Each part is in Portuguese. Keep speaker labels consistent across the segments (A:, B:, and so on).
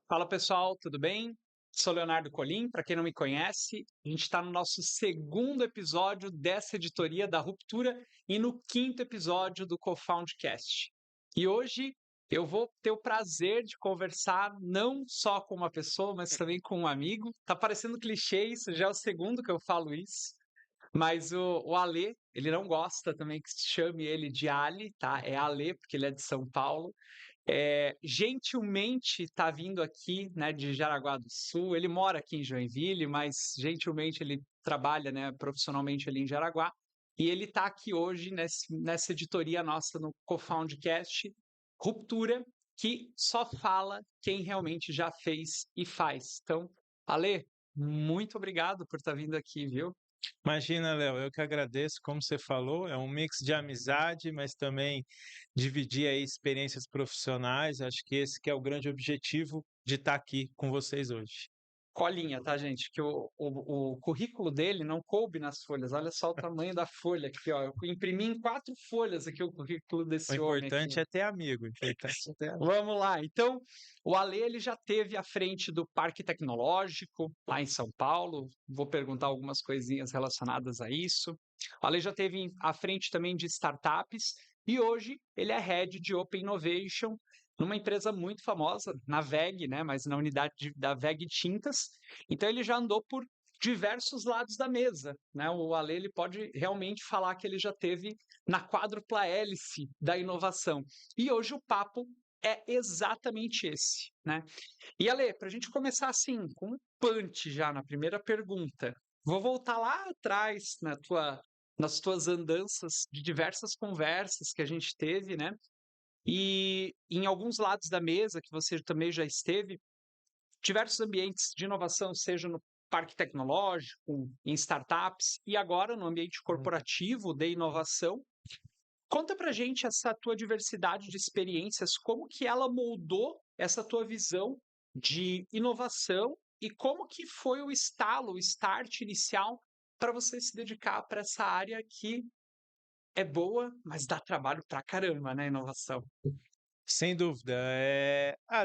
A: Fala pessoal, tudo bem? Sou Leonardo Colim, para quem não me conhece, a gente está no nosso segundo episódio dessa editoria da Ruptura e no quinto episódio do CoFoundCast. E hoje eu vou ter o prazer de conversar não só com uma pessoa, mas também com um amigo. Tá parecendo clichê isso, já é o segundo que eu falo isso, mas o Alê, ele não gosta também que se chame ele de Ali, tá? É Alê, porque ele é de São Paulo. Gentilmente está vindo aqui, né, de Jaraguá do Sul. Ele mora aqui em Joinville, mas gentilmente ele trabalha, né, profissionalmente ali em Jaraguá. E ele está aqui hoje nessa editoria nossa no CoFoundCast Ruptura, que só fala quem realmente já fez e faz. Então, Ale, muito obrigado por estar vindo aqui, viu?
B: Imagina, Léo, eu que agradeço, como você falou, é um mix de amizade, mas também dividir aí experiências profissionais. Acho que esse que é o grande objetivo de estar aqui com vocês hoje.
A: Colinha, tá, gente? Que o currículo dele não coube nas folhas. Olha só o tamanho da folha aqui, ó. Eu imprimi em 4 folhas aqui o currículo
B: O
A: desse homem aqui.
B: importante é ter amigo, o importante é ter amigo.
A: Vamos lá. Então, o Ale ele já teve à frente do Parque Tecnológico, lá em São Paulo. Vou perguntar algumas coisinhas relacionadas a isso. O Ale já teve à frente também de startups e hoje ele é head de Open Innovation numa empresa muito famosa, na WEG, né, mas na unidade da WEG Tintas. Então ele já andou por diversos lados da mesa, né? O Ale ele pode realmente falar que ele já teve na quádrupla hélice da inovação. E hoje o papo é exatamente esse, né? E Ale, para a gente começar assim, com um punch já na primeira pergunta, vou voltar lá atrás nas tuas andanças de diversas conversas que a gente teve, né? E em alguns lados da mesa que você também já esteve, diversos ambientes de inovação, seja no parque tecnológico, em startups e agora no ambiente corporativo de inovação. Conta pra gente essa tua diversidade de experiências, como que ela moldou essa tua visão de inovação e como que foi o estalo, o start inicial para você se dedicar para essa área que é boa, mas dá trabalho pra caramba, né, inovação.
B: Sem dúvida.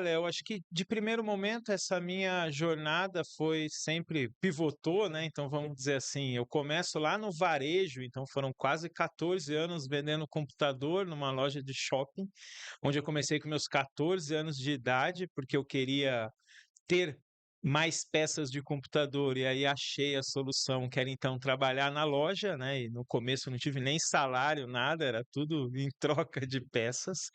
B: Léo, acho que de primeiro momento essa minha jornada foi sempre pivotou, né? Então vamos dizer assim, eu começo lá no varejo, então foram quase 14 anos vendendo computador numa loja de shopping, onde eu comecei com meus 14 anos de idade, porque eu queria ter mais peças de computador e aí achei a solução que era então trabalhar na loja, né? E no começo eu não tive nem salário, nada, era tudo em troca de peças.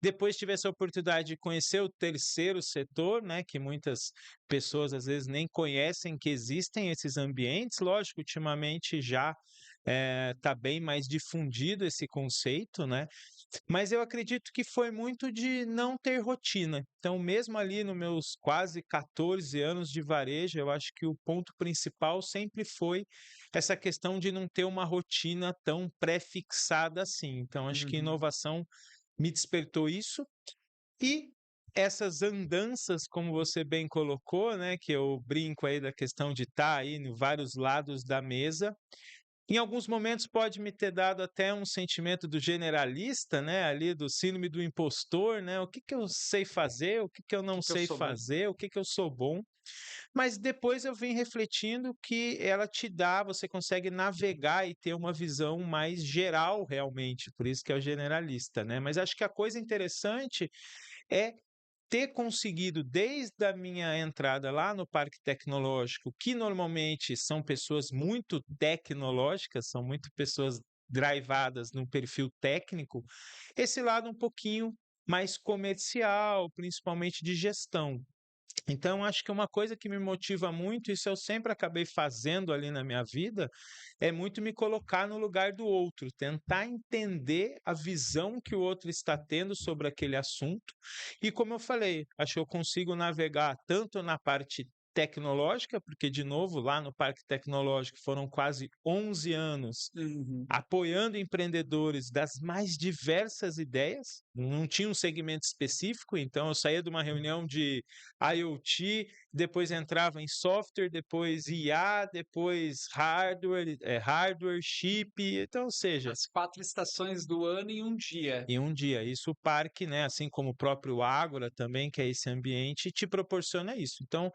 B: Depois tive essa oportunidade de conhecer o terceiro setor, né? Que muitas pessoas às vezes nem conhecem que existem esses ambientes. Lógico, ultimamente já está bem mais difundido esse conceito, né? Mas eu acredito que foi muito de não ter rotina. Então, mesmo ali nos meus quase 14 anos de varejo, eu acho que o ponto principal sempre foi essa questão de não ter uma rotina tão pré-fixada assim. Então, acho que
A: Uhum.
B: inovação me despertou isso e essas andanças, como você bem colocou, né, que eu brinco aí da questão de estar aí em vários lados da mesa, em alguns momentos pode me ter dado até um sentimento do generalista, né, ali do síndrome do impostor, né, o que que eu sei fazer, o que que eu
A: O
B: não
A: que que eu
B: sei
A: sou bom?
B: fazer, o que que eu sou bom. Mas depois eu vim refletindo que ela te dá, você consegue navegar e ter uma visão mais geral realmente, por isso que é o generalista, né. Mas acho que a coisa interessante é ter conseguido desde a minha entrada lá no parque tecnológico, que normalmente são pessoas muito tecnológicas, são muito pessoas drivadas num perfil técnico, esse lado um pouquinho mais comercial, principalmente de gestão. Então, acho que uma coisa que me motiva muito, isso eu sempre acabei fazendo ali na minha vida, é muito me colocar no lugar do outro, tentar entender a visão que o outro está tendo sobre aquele assunto. E como eu falei, acho que eu consigo navegar tanto na parte tecnológica, porque, de novo, lá no Parque Tecnológico foram quase 11 anos
A: Uhum.
B: apoiando empreendedores das mais diversas ideias, não tinha um segmento específico, então eu saía de uma reunião de IoT, depois entrava em software, depois IA, depois hardware, chip, então, ou seja,
A: As 4 estações do ano em um dia.
B: em um dia. Isso o parque, né, assim como o próprio Ágora também, que é esse ambiente, te proporciona isso. Então,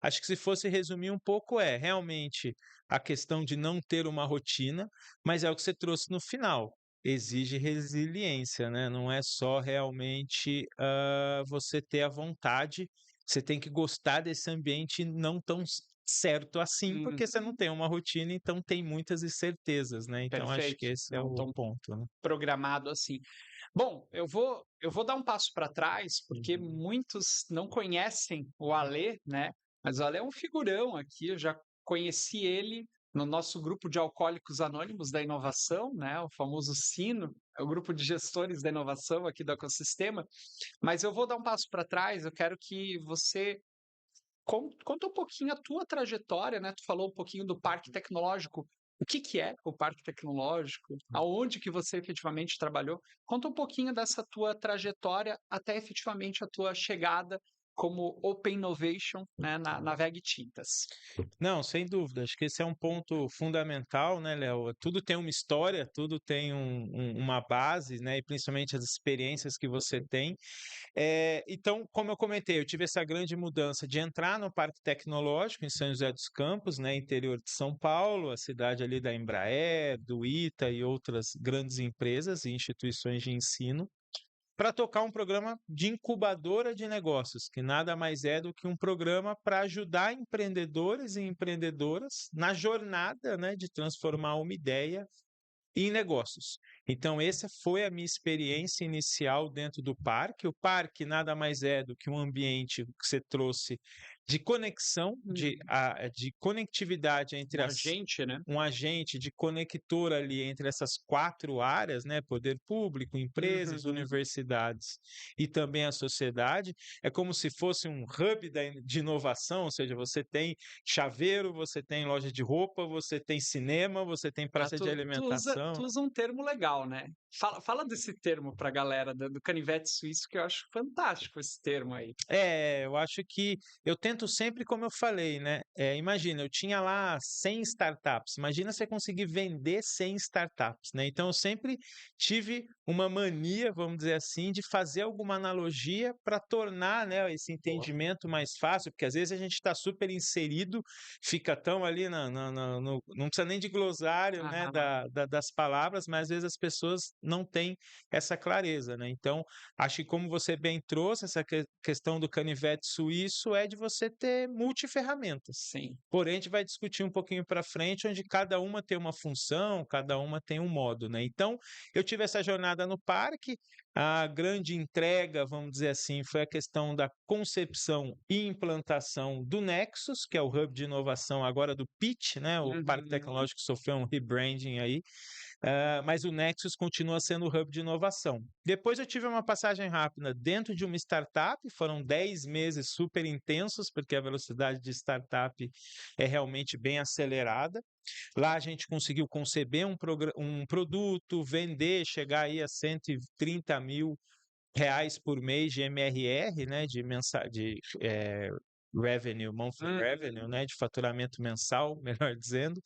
B: acho que se fosse resumir um pouco, realmente a questão de não ter uma rotina, mas é o que você trouxe no final. Exige resiliência, né? Não é só realmente você ter a vontade, você tem que gostar desse ambiente não tão certo assim, porque você não
A: Uhum,
B: tem uma rotina, então tem muitas incertezas, né? Então acho que
A: perfeito.
B: esse é
A: Não
B: o
A: tão
B: ponto, né?
A: programado assim. Bom, eu vou dar um passo para trás, porque muitos não conhecem o Alê, né? Mas o Alê é um figurão aqui, eu já conheci ele no nosso grupo de alcoólicos anônimos da inovação, né? O famoso Sino, é o grupo de gestores da inovação aqui do ecossistema. Mas eu vou dar um passo para trás, eu quero que você conta um pouquinho a tua trajetória, né? Tu falou um pouquinho do parque tecnológico. O que que é o parque tecnológico? Aonde que você efetivamente trabalhou? Conta um pouquinho dessa tua trajetória até efetivamente a tua chegada como Open Innovation, né, na VEG Tintas.
B: Não, sem dúvida. Acho que esse é um ponto fundamental, né, Léo? Tudo tem uma história, tudo tem uma base, né? E principalmente as experiências que você tem. Então, como eu comentei, eu tive essa grande mudança de entrar no Parque Tecnológico em São José dos Campos, né, interior de São Paulo, a cidade ali da Embraer, do ITA e outras grandes empresas e instituições de ensino, para tocar um programa de incubadora de negócios, que nada mais é do que um programa para ajudar empreendedores e empreendedoras na jornada, né, de transformar uma ideia em negócios. Então, essa foi a minha experiência inicial dentro do parque. O parque nada mais é do que um ambiente que você trouxe de conexão, de conectividade entre
A: Um agente, né?
B: um agente de conector ali entre essas 4 áreas, né, poder público, empresas,
A: Uhum.
B: universidades e também a sociedade, é como se fosse um hub de inovação, ou seja, você tem chaveiro, você tem loja de roupa, você tem cinema, você tem
A: Ah,
B: praça de
A: tu
B: alimentação.
A: usa um termo legal, né? Fala desse termo para a galera do canivete suíço, que eu acho fantástico esse termo aí.
B: Eu acho que eu tento sempre, como eu falei, né? Imagina, eu tinha lá 100 startups. Imagina você conseguir vender 100 startups, né? Então, eu sempre tive uma mania, vamos dizer assim, de fazer alguma analogia para tornar, né, esse
A: Boa.
B: entendimento mais fácil, porque às vezes a gente está super inserido, fica tão ali, não precisa nem de glossário, né,
A: Aham.
B: das palavras, mas às vezes as pessoas não têm essa clareza, né? Então, acho que como você bem trouxe, essa questão do canivete suíço é de você ter multiferramentas.
A: Sim.
B: Porém, a gente vai discutir um pouquinho para frente, onde cada uma tem uma função, cada uma tem um modo, né? Então, eu tive essa jornada no parque. A grande entrega, vamos dizer assim, foi a questão da concepção e implantação do Nexus, que é o hub de inovação agora do Pitch, né? O Parque
A: Uhum.
B: Tecnológico sofreu um rebranding aí, mas o Nexus continua sendo o hub de inovação. Depois eu tive uma passagem rápida dentro de uma startup, foram 10 meses super intensos, porque a velocidade de startup é realmente bem acelerada. Lá a gente conseguiu conceber um produto, vender, chegar aí a 130 mil reais por mês de MRR, né, revenue, monthly revenue,
A: Uhum.
B: né, de faturamento mensal, melhor dizendo.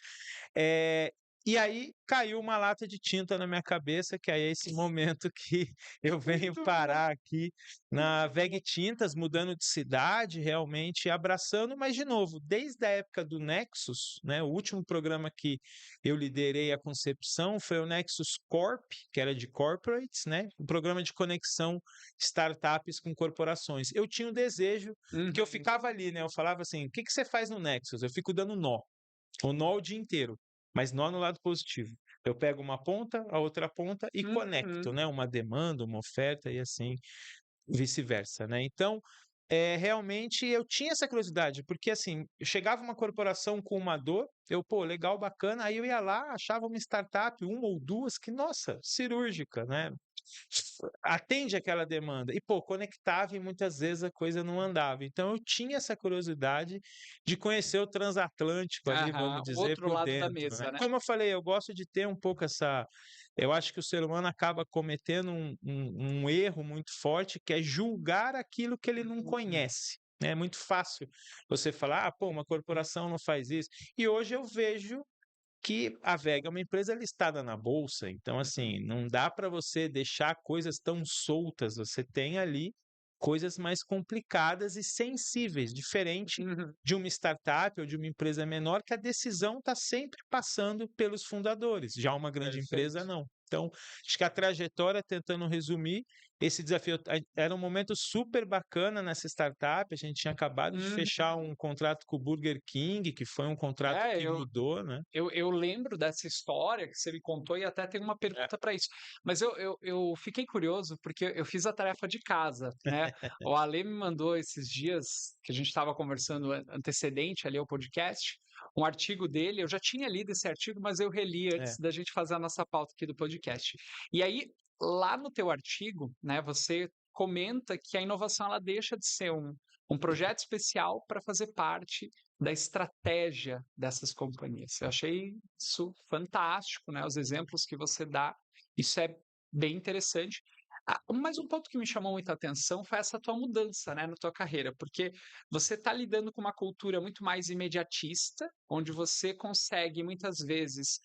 B: Eh, e aí caiu uma lata de tinta na minha cabeça, que aí é esse momento que eu venho
A: Muito bom.
B: parar aqui na VEG Tintas, mudando de cidade, realmente abraçando, mas de novo, desde a época do Nexus, né, o último programa que eu liderei a concepção foi o Nexus Corp, que era de corporates, né, um programa de conexão startups com corporações. Eu tinha o desejo, porque eu
A: Uhum.
B: ficava ali, né, eu falava assim, o que que você faz no Nexus? Eu fico dando nó. O nó o dia inteiro, mas nó no lado positivo. Eu pego uma ponta, a outra ponta e conecto,
A: Uhum.
B: né? Uma demanda, uma oferta e assim vice-versa, né? Então, realmente eu tinha essa curiosidade, porque assim, chegava uma corporação com uma dor, pô, legal, bacana, aí eu ia lá, achava uma startup, uma ou duas, que, nossa, cirúrgica, né? Atende aquela demanda. E, pô, conectava e muitas vezes a coisa não andava. Então, eu tinha essa curiosidade de conhecer o transatlântico ali,
A: Aham.
B: vamos
A: O
B: dizer,
A: outro
B: por
A: lado da
B: dentro, né?
A: mesa, né?
B: Como eu falei, eu gosto de ter um pouco essa eu acho que o ser humano acaba cometendo um erro muito forte, que é julgar aquilo que ele não conhece. Né? É muito fácil você falar, pô, uma corporação não faz isso. E hoje eu vejo que a WEG é uma empresa listada na bolsa, então assim, não dá para você deixar coisas tão soltas, você tem ali coisas mais complicadas e sensíveis, diferente
A: Uhum.
B: de uma startup ou de uma empresa menor, que a decisão está sempre passando pelos fundadores, já uma grande empresa
A: Perfeito.
B: não. Então, acho que a trajetória, tentando resumir, esse desafio era um momento super bacana nessa startup, a gente tinha acabado de
A: Uhum.
B: fechar um contrato com o Burger King, que foi um contrato
A: É,
B: que mudou, né?
A: eu lembro dessa história que você me contou e até tenho uma pergunta para isso. Mas eu fiquei curioso porque eu fiz a tarefa de casa, né? O Ale me mandou esses dias que a gente estava conversando antecedente ali ao podcast, um artigo dele. Eu já tinha lido esse artigo, mas eu reli
B: É.
A: antes da gente fazer a nossa pauta aqui do podcast. E aí, lá no teu artigo, né, você comenta que a inovação ela deixa de ser um projeto especial para fazer parte da estratégia dessas companhias. Eu achei isso fantástico, né? Os exemplos que você dá, isso é bem interessante. Mas um ponto que me chamou muita atenção foi essa tua mudança, né, na tua carreira, porque você está lidando com uma cultura muito mais imediatista, onde você consegue muitas vezes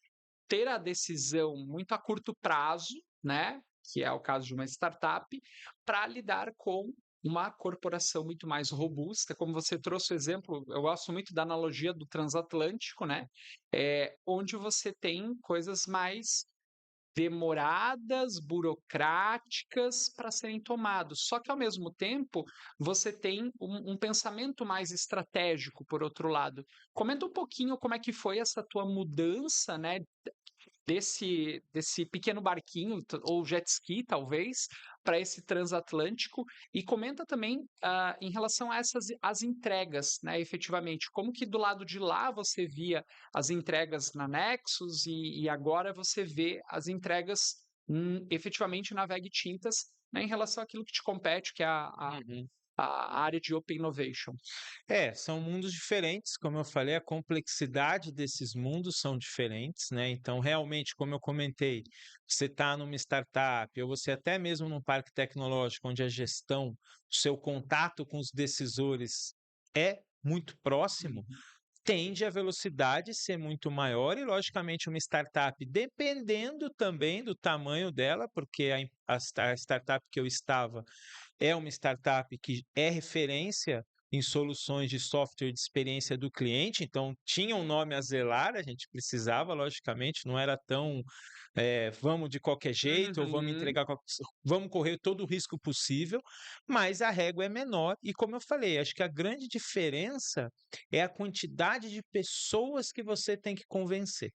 A: ter a decisão muito a curto prazo, né, que é o caso de uma startup, para lidar com uma corporação muito mais robusta, como você trouxe o exemplo, eu gosto muito da analogia do transatlântico, né? Onde você tem coisas mais demoradas, burocráticas para serem tomados. Só que, ao mesmo tempo, você tem um pensamento mais estratégico, por outro lado. Comenta um pouquinho como é que foi essa tua mudança, né? Desse pequeno barquinho, ou jet ski, talvez, para esse transatlântico, e comenta também em relação a essas as entregas, né, efetivamente, como que do lado de lá você via as entregas na Nexus e agora você vê as entregas efetivamente na VEG Tintas, né, em relação àquilo que te compete, que é
B: Uhum.
A: a área de Open Innovation.
B: São mundos diferentes, como eu falei, a complexidade desses mundos são diferentes, né? Então, realmente, como eu comentei, você está numa startup, ou você até mesmo num parque tecnológico, onde a gestão, o seu contato com os decisores é muito próximo,
A: Uhum.
B: tende a velocidade ser muito maior e, logicamente, uma startup, dependendo também do tamanho dela, porque a startup que eu estava é uma startup que é referência em soluções de software de experiência do cliente, então tinha um nome a zelar, a gente precisava, logicamente, não era tão vamos de qualquer jeito, ou vamos
A: Uhum.
B: entregar, vamos correr todo o risco possível, mas a régua é menor, e como eu falei, acho que a grande diferença é a quantidade de pessoas que você tem que convencer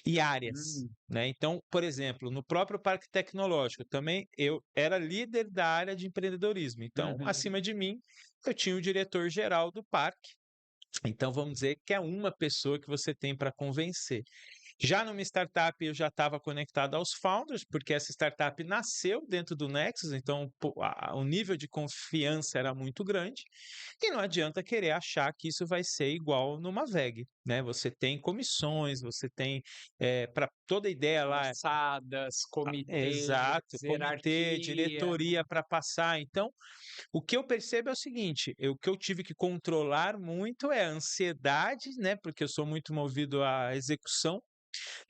B: e áreas.
A: Hum.
B: Né? Então, por exemplo, no próprio Parque Tecnológico, também eu era líder da área de empreendedorismo. Então,
A: Uhum.
B: acima de mim, eu tinha o diretor-geral do parque. Então, vamos dizer que é uma pessoa que você tem para convencer. Já numa startup, eu já estava conectado aos founders, porque essa startup nasceu dentro do Nexus, então o nível de confiança era muito grande. E não adianta querer achar que isso vai ser igual numa VEG, né? Você tem comissões, você tem para toda ideia lá,
A: Alçadas, comitês,
B: exato, comitê,
A: hierarquia.
B: diretoria para passar. Então, o que eu percebo é o seguinte: o que eu tive que controlar muito é a ansiedade, né? Porque eu sou muito movido à execução.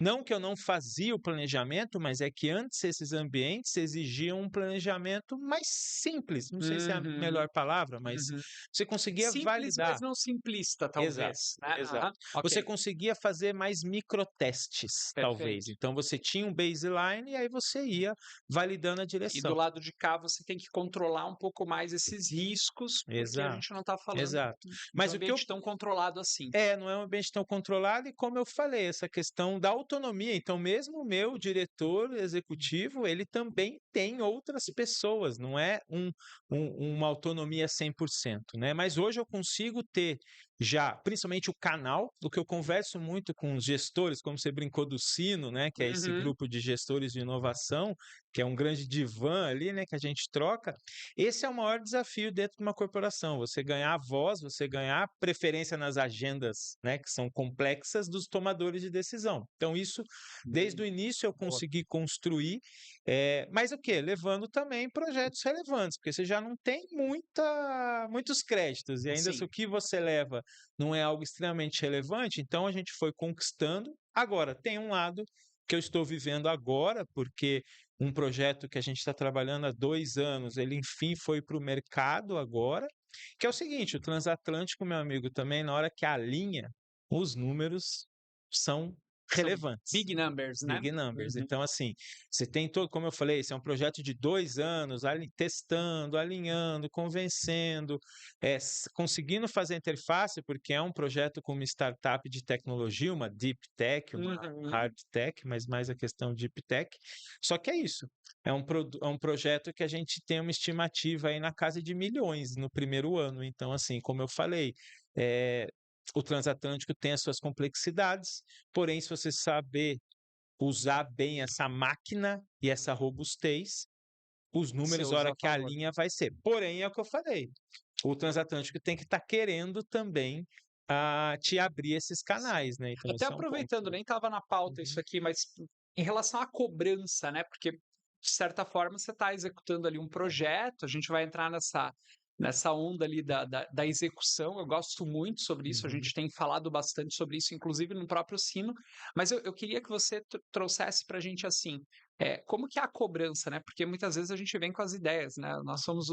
B: Não que eu não fazia o planejamento, mas é que antes esses ambientes exigiam um planejamento mais simples. Não sei se é a
A: Uhum,
B: melhor palavra, mas
A: uhum.
B: você conseguia
A: Simples, mas
B: validar.
A: não simplista,
B: Exato,
A: talvez, né?
B: exato.
A: Aham,
B: Você
A: ok,
B: conseguia fazer mais microtestes, talvez.
A: perfeito.
B: Então você tinha um baseline e aí você ia validando a
A: E do
B: direção.
A: lado de cá você tem que controlar um pouco mais esses riscos, porque a
B: Exato,
A: gente não está falando
B: exato.
A: de um
B: Mas o que eu
A: ambiente tão controlado assim.
B: não é um ambiente tão controlado e como eu falei, essa questão da autonomia. Então, mesmo o meu diretor executivo, ele também tem outras pessoas, não é uma autonomia 100%, né? Mas hoje eu consigo ter já, principalmente o canal, do que eu converso muito com os gestores, como você brincou do Sino, né, que é esse
A: Uhum.
B: grupo de gestores de inovação, que é um grande divã ali, né, que a gente troca. Esse é o maior desafio dentro de uma corporação, você ganhar voz, você ganhar preferência nas agendas, né, que são complexas dos tomadores de decisão. Então isso, desde o início eu
A: Boa.
B: consegui construir, mas o quê? Levando também projetos relevantes, porque você já não tem muitos créditos, e ainda se
A: Sim.
B: o que você leva não é algo extremamente relevante, então a gente foi conquistando. Agora, tem um lado que eu estou vivendo agora, porque um projeto que a gente está trabalhando há 2 anos, ele enfim foi para o mercado agora, que é o seguinte, o transatlântico, meu amigo, também na hora que alinha, os números são
A: São
B: relevantes.
A: big numbers, né?
B: Big numbers.
A: Uhum.
B: Então, assim, você tem todo, como eu falei, esse é um projeto de 2 anos, testando, alinhando, convencendo, conseguindo fazer a interface, porque é um projeto com uma startup de tecnologia, uma deep tech, uma
A: Uhum.
B: hard tech, mas mais a questão deep tech. Só que é isso. É um projeto que a gente tem uma estimativa aí na casa de milhões no primeiro ano. Então, assim, como eu falei, é, o transatlântico tem as suas complexidades, porém, se você saber usar bem essa máquina e essa robustez, os
A: Você
B: números, a
A: usa
B: hora
A: a
B: que a
A: favor.
B: linha vai ser. Porém, é o que eu falei, o transatlântico tem que estar querendo também te abrir esses canais, né? Então,
A: Até
B: esse é um ponto.
A: aproveitando, nem estava na pauta isso
B: Uhum.
A: aqui, mas em relação à cobrança, né? Porque, de certa forma, você está executando ali um projeto, a gente vai entrar nessa onda ali da execução. Eu gosto muito sobre isso, a
B: Uhum.
A: gente tem falado bastante sobre isso, inclusive no próprio Sino, mas eu queria que você trouxesse para a gente assim. Como que é a cobrança, né? Porque muitas vezes a gente vem com as ideias, né? Nós somos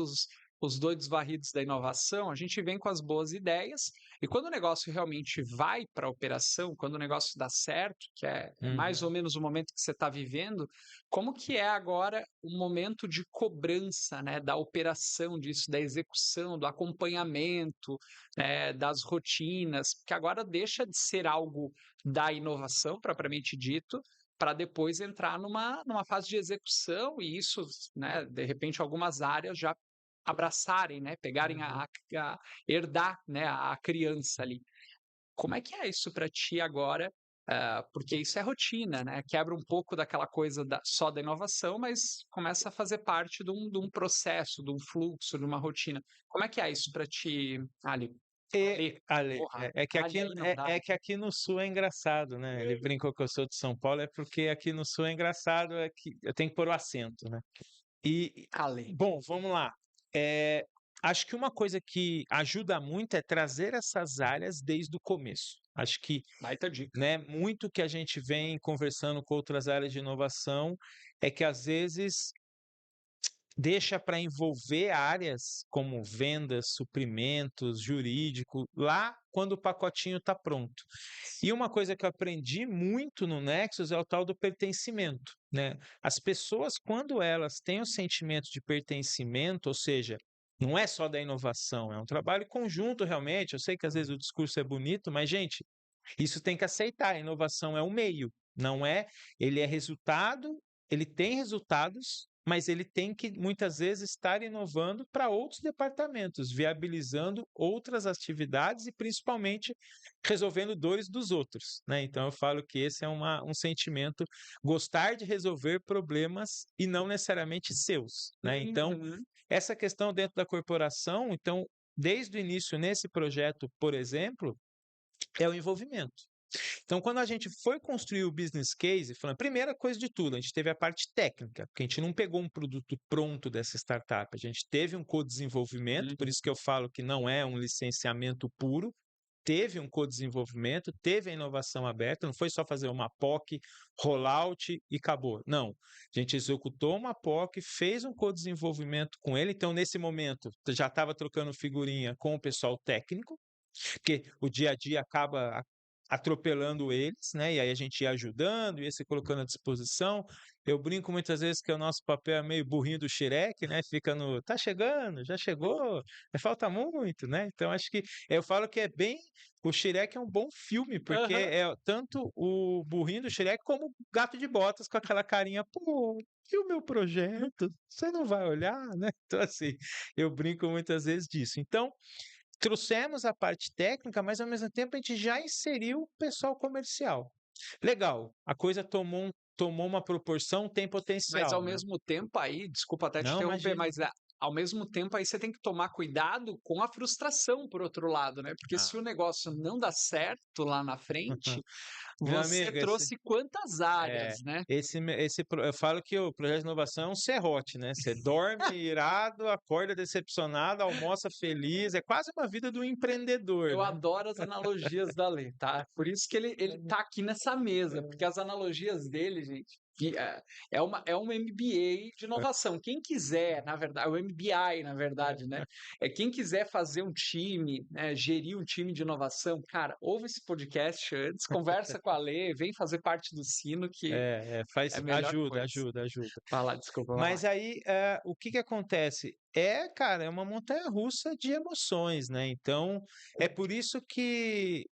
A: os doidos varridos da inovação, a gente vem com as boas ideias, e quando o negócio realmente vai para a operação, quando o negócio dá certo, que é mais ou
B: Uhum.
A: menos o momento que você está vivendo, como que é agora o momento de cobrança, né, da operação disso, da execução, do acompanhamento, das rotinas, porque agora deixa de ser algo da inovação, propriamente dito, para depois entrar numa fase de execução e isso, né, de repente, algumas áreas já abraçarem, né, pegarem
B: Uhum.
A: herdar, né, a criança ali. Como é que é isso para ti agora? Porque isso é rotina, né? Quebra um pouco daquela coisa só da inovação, mas começa a fazer parte de um processo, de um fluxo, de uma rotina. Como é que é isso para ti, Ali? Ali,
B: Ale,
A: porra, Ali
B: aqui,
A: aí não dá.
B: é que aqui no Sul é engraçado, né? Ele brincou que eu sou de São Paulo, é porque aqui no Sul é engraçado, é que eu tenho que pôr o acento, né?
A: Ali,
B: Bom, vamos lá. Eh, Acho que uma coisa que ajuda muito é trazer essas áreas desde o começo. Acho que,
A: baita dica.
B: né, muito que a gente vem conversando com outras áreas de inovação é que às vezes deixa para envolver áreas como vendas, suprimentos, jurídico, lá quando o pacotinho está pronto. E uma coisa que eu aprendi muito no Nexus é o tal do pertencimento, né? As pessoas, quando elas têm o sentimento de pertencimento, ou seja, não é só da inovação, é um trabalho conjunto realmente. Eu sei que às vezes o discurso é bonito, mas, gente, isso tem que aceitar. A inovação é um meio, não é? Ele é resultado, ele tem resultados, mas ele tem que muitas vezes estar inovando para outros departamentos, viabilizando outras atividades e principalmente resolvendo dores dos outros, né? Então eu falo que esse é um sentimento, gostar de resolver problemas e não necessariamente seus, né? Então,
A: Uhum.
B: essa questão dentro da corporação, então, desde o início nesse projeto, por exemplo, é o envolvimento. Então, quando a gente foi construir o business case, falando, primeira coisa de tudo, a gente teve a parte técnica, porque a gente não pegou um produto pronto dessa startup, a gente teve um co-desenvolvimento, por
A: Uhum.
B: isso que eu falo que não é um licenciamento puro, teve um co-desenvolvimento, teve a inovação aberta, não foi só fazer uma POC, rollout e acabou. Não, a gente executou uma POC, fez um co-desenvolvimento com ele, então nesse momento já estava trocando figurinha com o pessoal técnico, porque o dia a dia acaba atropelando eles, né? E aí a gente ia ajudando, ia se colocando à disposição. Eu brinco muitas vezes que o nosso papel é meio burrinho do Shrek, né? Fica no, tá chegando, já chegou, falta muito, né? Então acho que eu falo que é bem, o Shrek é um bom filme, porque
A: Aham.
B: é tanto o burrinho do Shrek como o Gato de Botas com aquela carinha, pô, e o meu projeto? Você não vai olhar, né? Então assim, eu brinco muitas vezes disso. Então, trouxemos a parte técnica, mas ao mesmo tempo a gente já inseriu o pessoal comercial. Legal, a coisa tomou uma proporção, tem
A: Mas ao
B: potencial, né?
A: mesmo tempo aí, desculpa até te
B: Não,
A: interromper,
B: imagina.
A: mas ao mesmo tempo aí você tem que tomar cuidado com a frustração, por outro lado, né? Porque se
B: Ah.
A: o negócio não dá certo lá na frente,
B: Meu
A: você
B: amigo,
A: trouxe quantas áreas,
B: é,
A: né?
B: eu falo que o projeto de inovação é um serrote, né? Você dorme irado, acorda decepcionado, almoça feliz, é quase uma vida do empreendedor,
A: Eu
B: né?
A: adoro as analogias da Lê, tá? Por isso que ele tá aqui nessa mesa, porque as analogias dele, gente, é um MBA de inovação. Quem quiser, na verdade, é o MBI, na verdade, né? É quem quiser fazer um time, né, gerir um time de inovação, cara, ouve esse podcast antes, conversa com a Lê, vem fazer parte do Sino, que é a melhor
B: Ajuda,
A: coisa.
B: ajuda, ajuda.
A: Vai lá, desculpa, vai lá.
B: Mas aí, o que que acontece? Cara, é uma montanha-russa de emoções, né? Então, é por isso que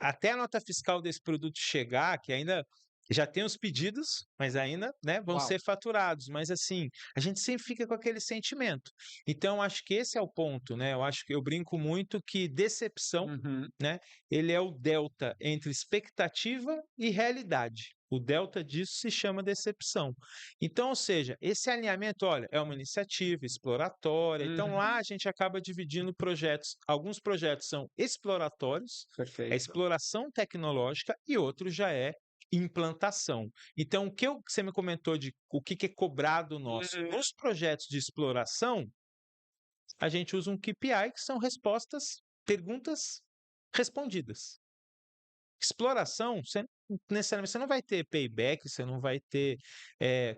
B: até a nota fiscal desse produto chegar, que ainda já tem os pedidos, mas ainda, né, vão
A: Uau.
B: ser faturados. Mas assim, a gente sempre fica com aquele sentimento. Então, acho que esse é o ponto, né? Eu acho que eu brinco muito que decepção,
A: Uhum.
B: né, ele é o delta entre expectativa e realidade. O delta disso se chama decepção. Então, ou seja, esse alinhamento, olha, é uma iniciativa exploratória. Então, lá
A: Uhum.
B: a gente acaba dividindo projetos. Alguns projetos são exploratórios, é
A: Perfeito.
B: exploração tecnológica, e outro já é implantação. Então, você me comentou de o que que é cobrado nosso.
A: Uhum.
B: Nos projetos de exploração, a gente usa um KPI, que são perguntas respondidas. Exploração, necessariamente você não vai ter payback, você não vai ter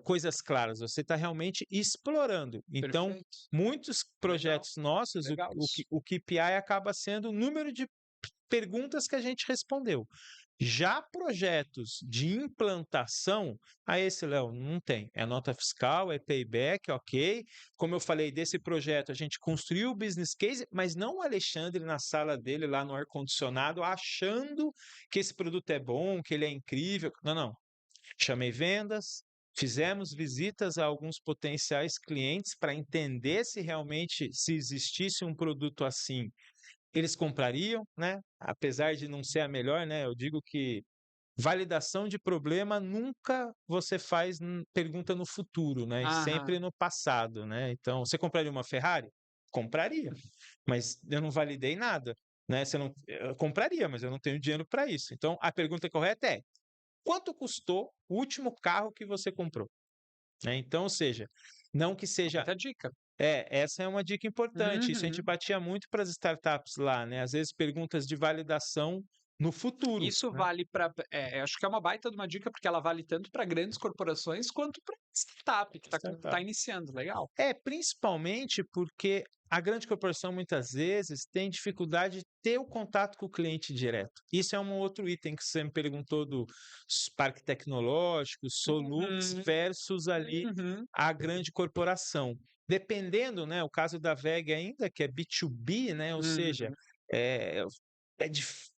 B: coisas claras, você está realmente explorando. Então,
A: Perfeito.
B: muitos
A: Legal.
B: projetos nossos,
A: Legal isso.
B: o KPI acaba sendo o número de perguntas que a gente respondeu. Já projetos de implantação, esse, Léo, não tem. É nota fiscal, é payback, ok. Como eu falei, desse projeto a gente construiu o business case, mas não o Alexandre na sala dele, lá no ar-condicionado, achando que esse produto é bom, que ele é incrível. Não, não. Chamei vendas, fizemos visitas a alguns potenciais clientes para entender se realmente se existisse um produto assim eles comprariam, né? Apesar de não ser a melhor, né? Eu digo que validação de problema nunca você faz pergunta no futuro, né? E
A: Aham.
B: sempre no passado, né? Então, você compraria uma Ferrari? Compraria, mas eu não validei nada, né? Eu compraria, mas eu não tenho dinheiro para isso. Então, a pergunta correta é: quanto custou o último carro que você comprou? Né? Então, ou seja, não que seja
A: Muita dica.
B: essa é uma dica importante. Isso a gente
A: Uhum.
B: batia muito para as startups lá, né? Às vezes perguntas de validação no futuro,
A: Isso
B: né?
A: vale para. Acho que é uma baita de uma dica, porque ela vale tanto para grandes corporações quanto para startup que está
B: Startup.
A: iniciando. Legal.
B: Principalmente porque a grande corporação muitas vezes tem dificuldade de ter o contato com o cliente direto. Isso é um outro item que você me perguntou do parque tecnológico, Solux
A: Uhum.
B: versus ali
A: Uhum.
B: a grande corporação. Dependendo, né, o caso da VEG ainda, que é B2B, né, ou seja,
A: Uhum.
B: é,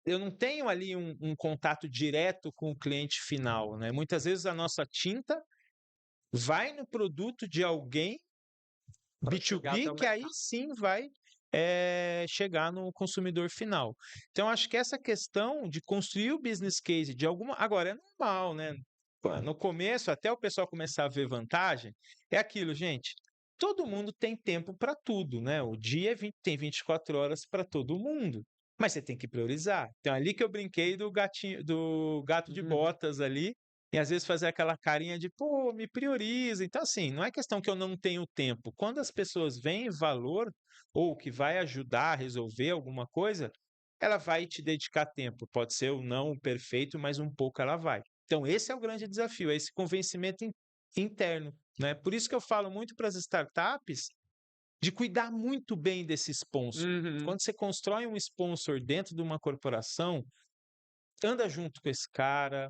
B: eu não tenho ali um contato direto com o cliente final, né? Muitas vezes a nossa tinta vai no produto de alguém
A: Para chegar até
B: B2B,
A: o
B: que aí
A: mercado.
B: sim vai chegar no consumidor final. Então, acho que essa questão de construir o business case de alguma. Agora, é normal, né? No começo, até o pessoal começar a ver vantagem, é aquilo, gente. Todo mundo tem tempo para tudo, né? O dia tem 24 horas para todo mundo. Mas você tem que priorizar. Então, ali que eu brinquei do gato de
A: Uhum.
B: botas ali, e às vezes fazer aquela carinha de, pô, me prioriza. Então, assim, não é questão que eu não tenho tempo. Quando as pessoas veem valor ou que vai ajudar a resolver alguma coisa, ela vai te dedicar tempo. Pode ser ou não o perfeito, mas um pouco ela vai. Então, esse é o grande desafio, é esse convencimento interno, né? Por isso que eu falo muito para as startups de cuidar muito bem desse sponsor.
A: Uhum.
B: Quando você constrói um sponsor dentro de uma corporação, anda junto com esse cara,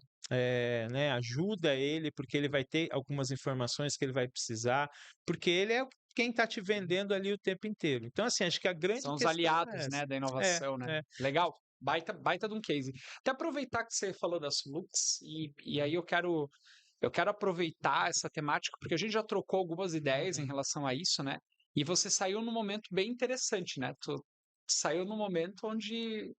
B: né, ajuda ele, porque ele vai ter algumas informações que ele vai precisar, porque ele é quem está te vendendo ali o tempo inteiro. Então, assim, acho que a grande
A: São os
B: questão é
A: aliados,
B: essa.
A: né, da
B: É,
A: inovação, né?
B: é.
A: Legal. Baita de um case. Até aproveitar que você falou das Lux, e aí eu quero aproveitar essa temática, porque a gente já trocou algumas ideias em
B: Uhum.
A: relação a isso, né? E você saiu num momento bem interessante, né? Tu saiu num momento onde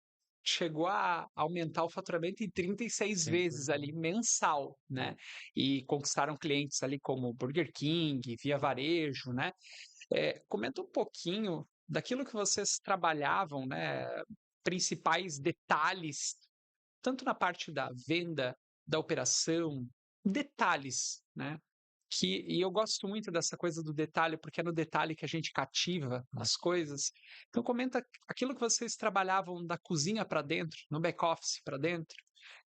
A: chegou a aumentar o faturamento em 36
B: Sim.
A: vezes ali mensal, né? E conquistaram clientes ali como Burger King, Via Varejo, né? Comenta um pouquinho daquilo que vocês trabalhavam, né? Principais detalhes, tanto na parte da venda, da operação, detalhes, né? E eu gosto muito dessa coisa do detalhe, porque é no detalhe que a gente cativa as coisas. Então comenta aquilo que vocês trabalhavam da cozinha para dentro, no back office para dentro,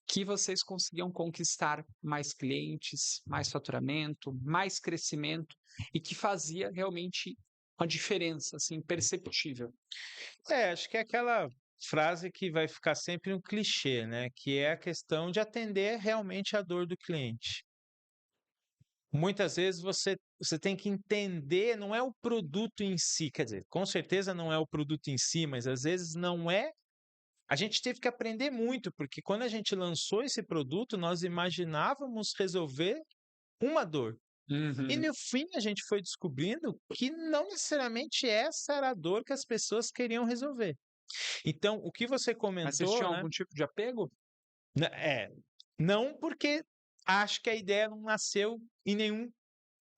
A: que vocês conseguiam conquistar mais clientes, mais faturamento, mais crescimento e que fazia realmente uma diferença assim perceptível.
B: Acho que é aquela frase que vai ficar sempre um clichê, né, que é a questão de atender realmente a dor do cliente. Muitas vezes você tem que entender, não é o produto em si, quer dizer, com certeza não é o produto em si, mas às vezes não é. A gente teve que aprender muito, porque quando a gente lançou esse produto, nós imaginávamos resolver uma dor. E
A: Uhum.
B: no fim a gente foi descobrindo que não necessariamente essa era a dor que as pessoas queriam resolver. Então, o que você
A: Mas vocês
B: comentou,
A: tinham
B: né?
A: algum tipo de apego?
B: Não porque acho que a ideia não nasceu em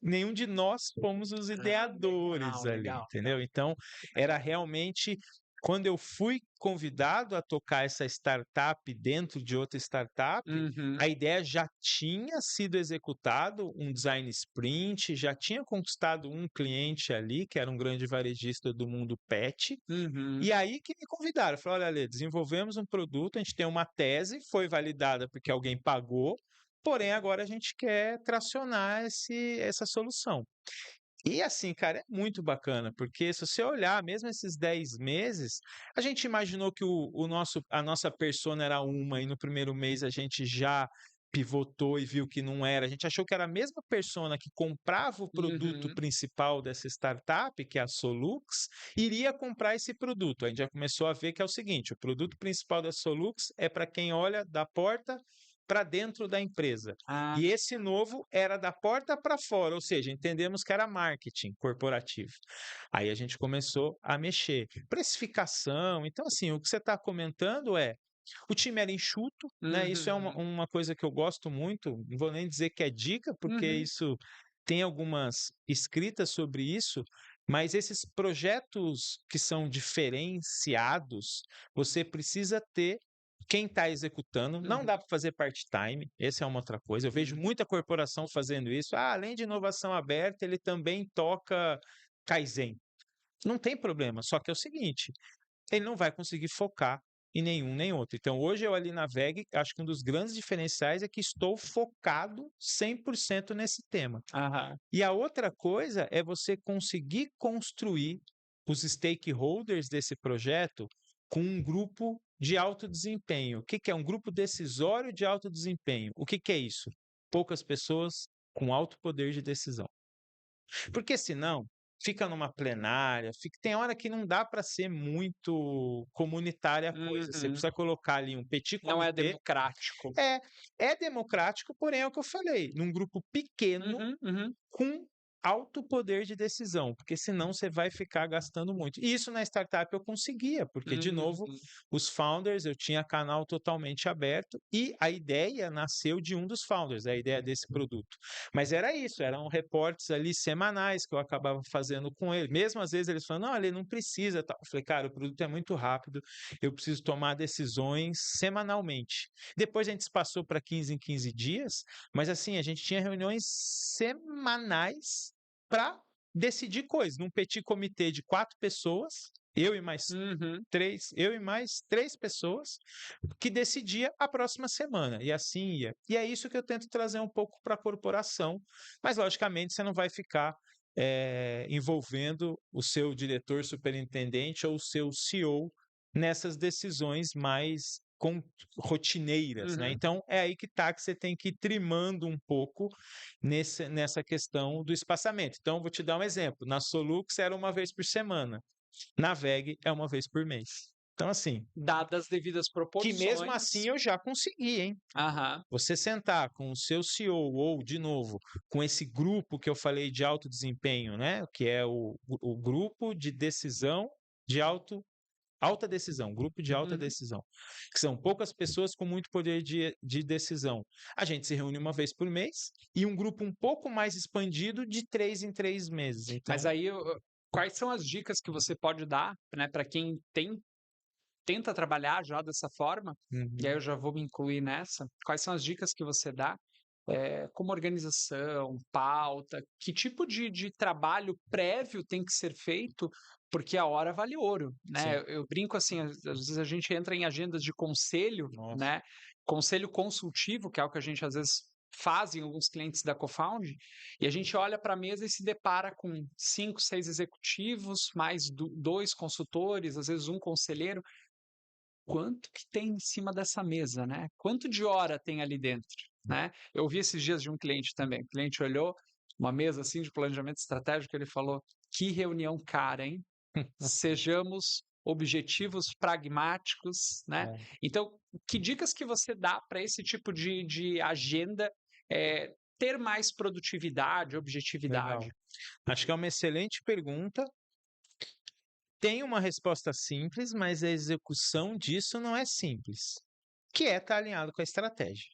B: nenhum de nós fomos os ideadores
A: Legal,
B: ali,
A: legal, legal.
B: entendeu? Então, era realmente quando eu fui convidado a tocar essa startup dentro de outra startup, a
A: Uhum,
B: ideia já tinha sido executado, um design sprint, já tinha conquistado um cliente ali, que era um grande varejista do mundo pet,
A: uhum.
B: e aí que me convidaram, falaram: "Olha, Ale, desenvolvemos um produto, a gente tem uma tese, foi validada porque alguém pagou, porém agora a gente quer tracionar essa solução". E assim, cara, é muito bacana, porque se você olhar, mesmo esses 10 meses, a gente imaginou que a nossa persona era uma e no primeiro mês a gente já pivotou e viu que não era. A gente achou que era a mesma persona que comprava o produto
A: Uhum.
B: principal dessa startup, que é a Solux, iria comprar esse produto. A gente já começou a ver que é o seguinte: o produto principal da Solux é para quem olha da porta para dentro da empresa.
A: Ah,
B: E esse novo era da porta para fora, ou seja, entendemos que era marketing corporativo. Aí a gente começou a mexer. Precificação, então assim, o que você está comentando é, o time era enxuto, né? Isso é
A: uhum,
B: uma coisa que eu gosto muito, não vou nem dizer que é dica, porque
A: uhum,
B: isso tem algumas escritas sobre isso, mas esses projetos que são diferenciados, você precisa ter quem está executando. Não
A: uhum,
B: dá para fazer part-time, essa é uma outra coisa. Eu vejo
A: uhum.
B: muita corporação fazendo isso. Ah, além de inovação aberta, ele também toca Kaizen. Não tem problema, só que é o seguinte, ele não vai conseguir focar em nenhum nem outro. Então, hoje eu ali na VEG, acho que um dos grandes diferenciais é que estou focado 100% nesse tema.
A: Aham.
B: E a outra coisa é você conseguir construir os stakeholders desse projeto com um grupo de alto desempenho. O que que é um grupo decisório de alto desempenho? O que que é isso? Poucas pessoas com alto poder de decisão. Porque senão fica numa plenária, tem hora que não dá para ser muito comunitária a coisa. Você
A: Uhum.
B: precisa colocar ali um petit
A: Não é
B: comité.
A: democrático.
B: É, é democrático, porém é o que eu falei, num grupo pequeno
A: Uhum, uhum,
B: com alto poder de decisão, porque senão você vai ficar gastando muito. E isso na startup eu conseguia, porque, de novo,
A: uhum,
B: os founders, eu tinha canal totalmente aberto e a ideia nasceu de um dos founders, a ideia desse produto. Mas era isso, eram reportes ali semanais que eu acabava fazendo com ele. Mesmo às vezes eles falam, não, ele não precisa. Tal. Eu falei, cara, o produto é muito rápido, eu preciso tomar decisões semanalmente. Depois a gente passou para 15 em 15 dias, mas assim, a gente tinha reuniões semanais para decidir coisas. Num petit comitê de 4 pessoas,
A: uhum.
B: eu e mais 3 pessoas, que decidia a próxima semana. E assim ia. E é isso que eu tento trazer um pouco para a corporação. Mas, logicamente, você não vai ficar envolvendo o seu diretor superintendente ou o seu CEO nessas decisões mais rotineiras, né?
A: Uhum.
B: Então é aí que tá que você tem que ir trimando um pouco nessa questão do espaçamento. Então, vou te dar um exemplo. Na Solux era uma vez por semana. Na VEG é uma vez por mês. Então, assim,
A: Dadas as devidas
B: que mesmo
A: proporções.
B: assim eu já consegui, hein?
A: Aham.
B: Você sentar com o seu CEO ou, de novo, com esse grupo que eu falei de alto desempenho, né? Que é o grupo de decisão de alta decisão, grupo de alta
A: Uhum.
B: decisão, que são poucas pessoas com muito poder de decisão. A gente se reúne uma vez por mês e um grupo um pouco mais expandido de 3 em 3 meses. Então,
A: Mas aí, quais são as dicas que você pode dar, né, para quem tenta trabalhar já dessa forma? E aí eu já vou me incluir nessa. Quais são as dicas que você dá? Como organização, pauta, que tipo de trabalho prévio tem que ser feito, porque a hora vale ouro, né?
B: sim.
A: Eu brinco assim, às vezes a gente entra em agendas de conselho,
B: Nossa.
A: né? Conselho consultivo, que é o que a gente às vezes faz em alguns clientes da Cofound, e a gente olha para a mesa e se depara com 5, 6 executivos, mais 2 consultores, às vezes um conselheiro. Quanto que tem em cima dessa mesa, né? Quanto de hora tem ali dentro, né? Eu ouvi esses dias de um cliente também. O cliente olhou uma mesa assim de planejamento estratégico, ele falou: "Que reunião cara, hein? Sejamos objetivos, pragmáticos", né?
B: É,
A: Então, que dicas que você dá para esse tipo de agenda ter mais produtividade, objetividade?
B: legal. Acho que é uma excelente pergunta. Tem uma resposta simples, mas a execução disso não é simples, que é estar alinhado com a estratégia.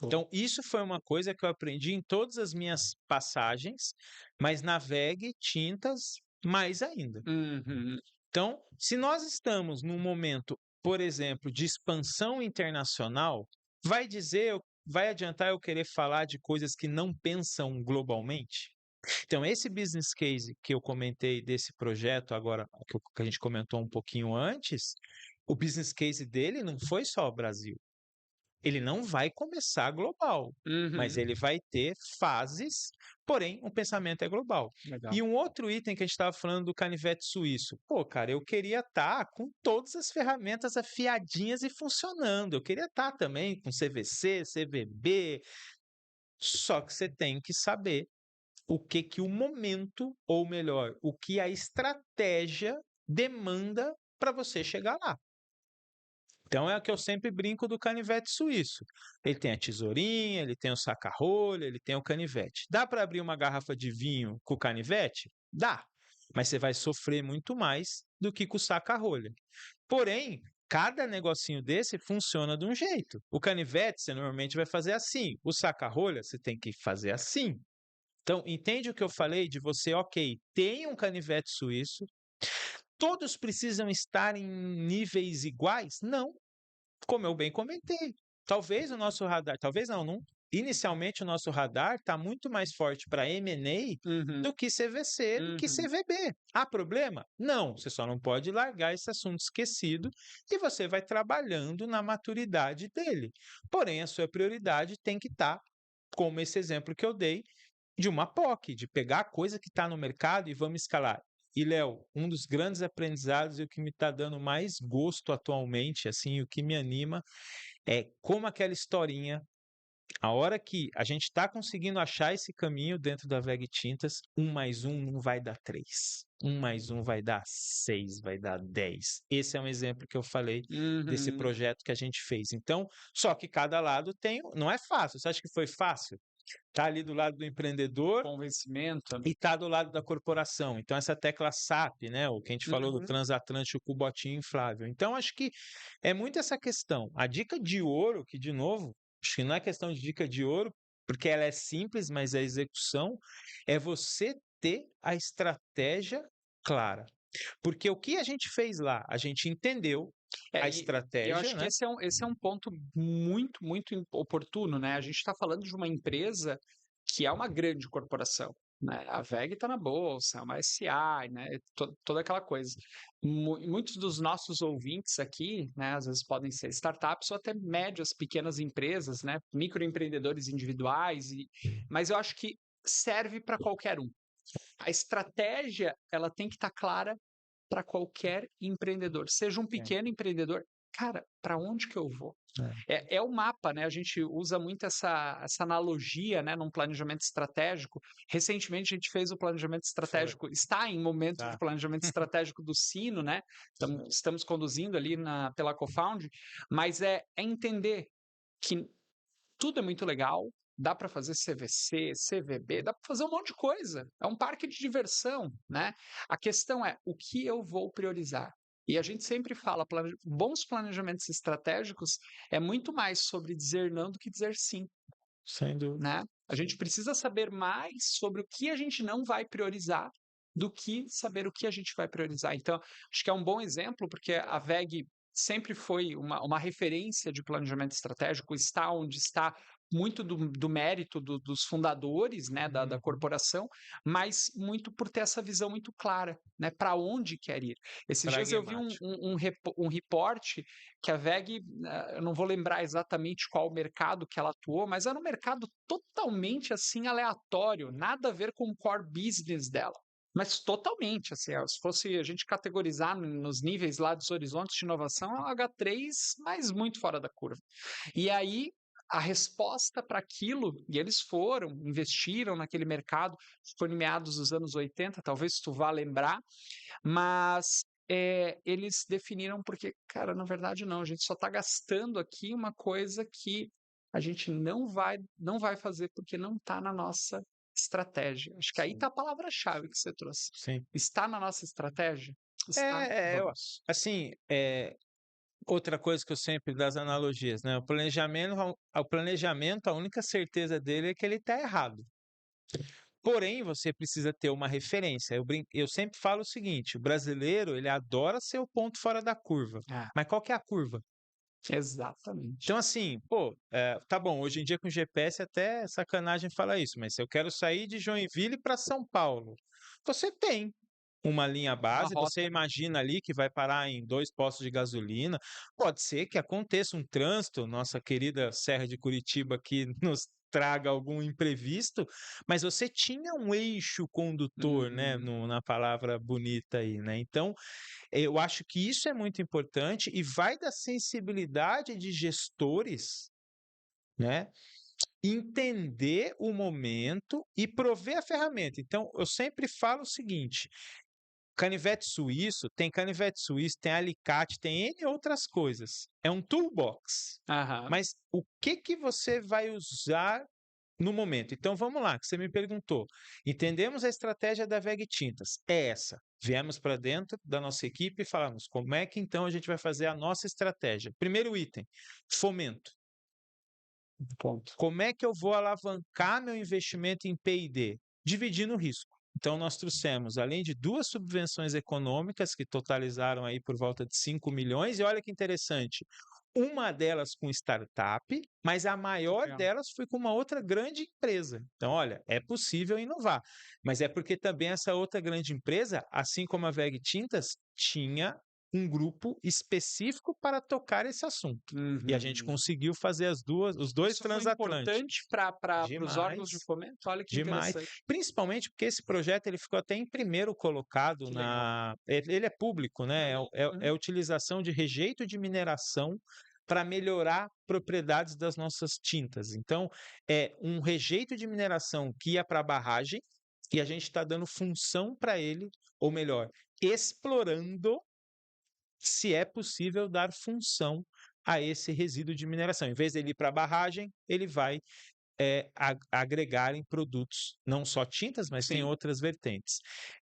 B: Então, isso foi uma coisa que eu aprendi em todas as minhas passagens, mas na VEG Tintas mais ainda.
A: Uhum.
B: Então, se nós estamos num momento, por exemplo, de expansão internacional, vai adiantar eu querer falar de coisas que não pensam globalmente? Então, esse business case que eu comentei desse projeto agora, que a gente comentou um pouquinho antes, o business case dele não foi só o Brasil. Ele não vai começar global, mas
A: Uhum.
B: ele vai ter fases, porém, o pensamento é global.
A: Legal.
B: E um outro item que a gente estava falando do canivete suíço. Pô, cara, eu queria estar com todas as ferramentas afiadinhas e funcionando. Eu queria estar também com CVC, CVB. Só que você tem que saber o que o momento, ou melhor, o que a estratégia demanda para você chegar lá. Então é o que eu sempre brinco do canivete suíço. Ele tem a tesourinha, ele tem o saca-rolha, ele tem o canivete. Dá para abrir uma garrafa de vinho com o canivete? Dá, mas você vai sofrer muito mais do que com o saca-rolha. Porém, cada negocinho desse funciona de um jeito. O canivete você normalmente vai fazer assim, o saca-rolha você tem que fazer assim. Então, entende o que eu falei de você, ok, tem um canivete suíço, todos precisam estar em níveis iguais? Não, como eu bem comentei. Talvez o nosso radar, talvez não, inicialmente o nosso radar está muito mais forte para M&A
A: Uhum.
B: do que CVC, do que
A: Uhum.
B: CVB. Há problema? Não, você só não pode largar esse assunto esquecido e você vai trabalhando na maturidade dele. Porém, a sua prioridade tem que estar, como esse exemplo que eu dei, de uma POC, de pegar a coisa que está no mercado e vamos escalar. E, Léo, um dos grandes aprendizados e o que me está dando mais gosto atualmente, assim, o que me anima, é como aquela historinha, a hora que a gente está conseguindo achar esse caminho dentro da VEG Tintas, 1 mais 1 não vai dar 3. 1 mais 1 vai dar 6, vai dar 10. Esse é um exemplo que eu falei desse
A: Uhum.
B: projeto que a gente fez. Então, só que cada lado tem. Não é fácil. Você acha que foi fácil? Tá ali do lado do empreendedor
A: Convencimento.
B: e tá do lado da corporação. Então, essa tecla SAP, né? O que a gente falou do
A: Uhum.
B: transatlântico com o botinho inflável. Então, acho que é muito essa questão. A dica de ouro, que, de novo, acho que não é questão de dica de ouro, porque ela é simples, mas a execução é você ter a estratégia clara. Porque o que a gente fez lá? A gente entendeu a
A: E eu
B: estratégia,
A: acho que
B: né?
A: esse é um ponto muito, muito oportuno, né? A gente está falando de uma empresa que é uma grande corporação, né? A WEG está na bolsa, é uma SI, né? Toda aquela coisa. Muitos dos nossos ouvintes aqui, né? Às vezes podem ser startups ou até médias, pequenas empresas, né? Microempreendedores individuais, mas eu acho que serve para qualquer um. A estratégia, ela tem que estar clara para qualquer empreendedor, seja um
B: Sim.
A: pequeno empreendedor. cara, para onde que eu vou? É o mapa, né? A gente usa muito essa analogia, né, num planejamento estratégico. Recentemente a gente fez o planejamento estratégico, está em momento de
B: Tá.
A: planejamento estratégico do Sino, né? Estamos conduzindo ali pela Cofound, mas é entender que tudo é muito legal, dá para fazer CVC, CVB, dá para fazer um monte de coisa. É um parque de diversão, né? A questão é o que eu vou priorizar. E a gente sempre fala, bons planejamentos estratégicos é muito mais sobre dizer não do que dizer sim,
B: Sem dúvida.
A: né? A gente precisa saber mais sobre o que a gente não vai priorizar do que saber o que a gente vai priorizar. Então, acho que é um bom exemplo, porque a VEG sempre foi uma referência de planejamento estratégico, está onde está muito do mérito dos fundadores, né, da corporação, mas muito por ter essa visão muito clara, né, para onde quer ir. Esses dias eu vi um reporte que a VEG, eu não vou lembrar exatamente qual mercado que ela atuou, mas era um mercado totalmente assim aleatório, nada a ver com o core business dela. Mas totalmente, assim, se fosse a gente categorizar nos níveis lá dos horizontes de inovação, é um H3, mas muito fora da curva. E aí, a resposta para aquilo, e eles foram, investiram naquele mercado, foi em meados dos anos 80, talvez tu vá lembrar, mas eles definiram porque, cara, na verdade não, a gente só está gastando aqui uma coisa que a gente não vai fazer porque não está na nossa estratégia. Acho que aí está a palavra-chave que você trouxe.
B: Sim.
A: Está na nossa estratégia? Está. Vamos.
B: Assim, outra coisa que eu sempre das analogias, né? O planejamento, a única certeza dele é que ele está errado. Porém, você precisa ter uma referência. Eu sempre falo o seguinte: o brasileiro ele adora ser o ponto fora da curva. Mas qual que é a curva?
A: Exatamente.
B: Então, assim, tá bom, hoje em dia com GPS até sacanagem falar isso, mas se eu quero sair de Joinville para São Paulo, você tem uma linha base, você imagina ali que vai parar em 2 postos de gasolina, pode ser que aconteça um trânsito, nossa querida Serra de Curitiba aqui nos traga algum imprevisto, mas você tinha um eixo condutor, né, na palavra bonita aí, né? Então, eu acho que isso é muito importante e vai da sensibilidade de gestores, né? Entender o momento e prover a ferramenta. Então, eu sempre falo o seguinte: canivete suíço, tem alicate, tem N outras coisas. É um toolbox. Mas o que você vai usar no momento? Então vamos lá, que você me perguntou. Entendemos a estratégia da VEG Tintas. É essa. Viemos para dentro da nossa equipe e falamos como é que então a gente vai fazer a nossa estratégia. Primeiro item, fomento.
A: Ponto.
B: Como é que eu vou alavancar meu investimento em P&D? Dividindo o risco. Então, nós trouxemos, além de 2 subvenções econômicas, que totalizaram aí por volta de 5 milhões, e olha que interessante, uma delas com startup, mas a maior delas foi com uma outra grande empresa. Então, olha, é possível inovar, mas é porque também essa outra grande empresa, assim como a VEG Tintas, tinha um grupo específico para tocar esse assunto. E a gente conseguiu fazer os dois transatlânticos.
A: Isso foi importante para os órgãos de fomento? Olha que interessante.
B: Principalmente porque esse projeto ele ficou até em primeiro colocado ele é público, né? É a utilização de rejeito de mineração para melhorar propriedades das nossas tintas. Então, é um rejeito de mineração que ia para a barragem e a gente está dando função para ele, ou melhor, explorando se é possível dar função a esse resíduo de mineração. Em vez de ele ir para a barragem, ele vai agregar em produtos, não só tintas, mas tem outras vertentes.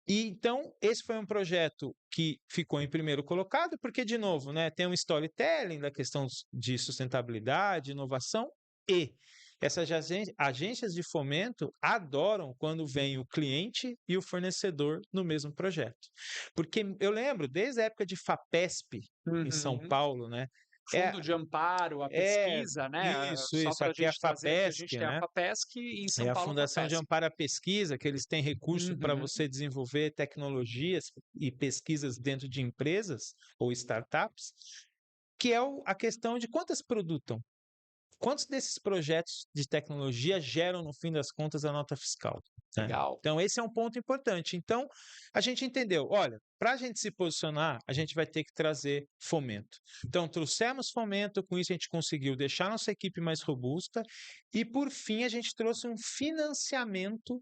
B: E então, esse foi um projeto que ficou em primeiro colocado, porque, de novo, né, tem um storytelling da questão de sustentabilidade, inovação, e essas agências de fomento adoram quando vem o cliente e o fornecedor no mesmo projeto. Porque eu lembro, desde a época de FAPESP, em São Paulo, né?
A: Fundo de amparo, a pesquisa, né?
B: Isso. Aqui é a FAPESC,
A: a gente tem a FAPESC e em São Paulo
B: a Fundação de Amparo à Pesquisa, que eles têm recurso para você desenvolver tecnologias e pesquisas dentro de empresas ou startups, que é a questão de quantas produtam. quantos desses projetos de tecnologia geram, no fim das contas, a nota fiscal, né?
A: Legal.
B: Então, esse é um ponto importante. Então, a gente entendeu, olha, para a gente se posicionar, a gente vai ter que trazer fomento. Então, trouxemos fomento, com isso a gente conseguiu deixar nossa equipe mais robusta e, por fim, a gente trouxe um financiamento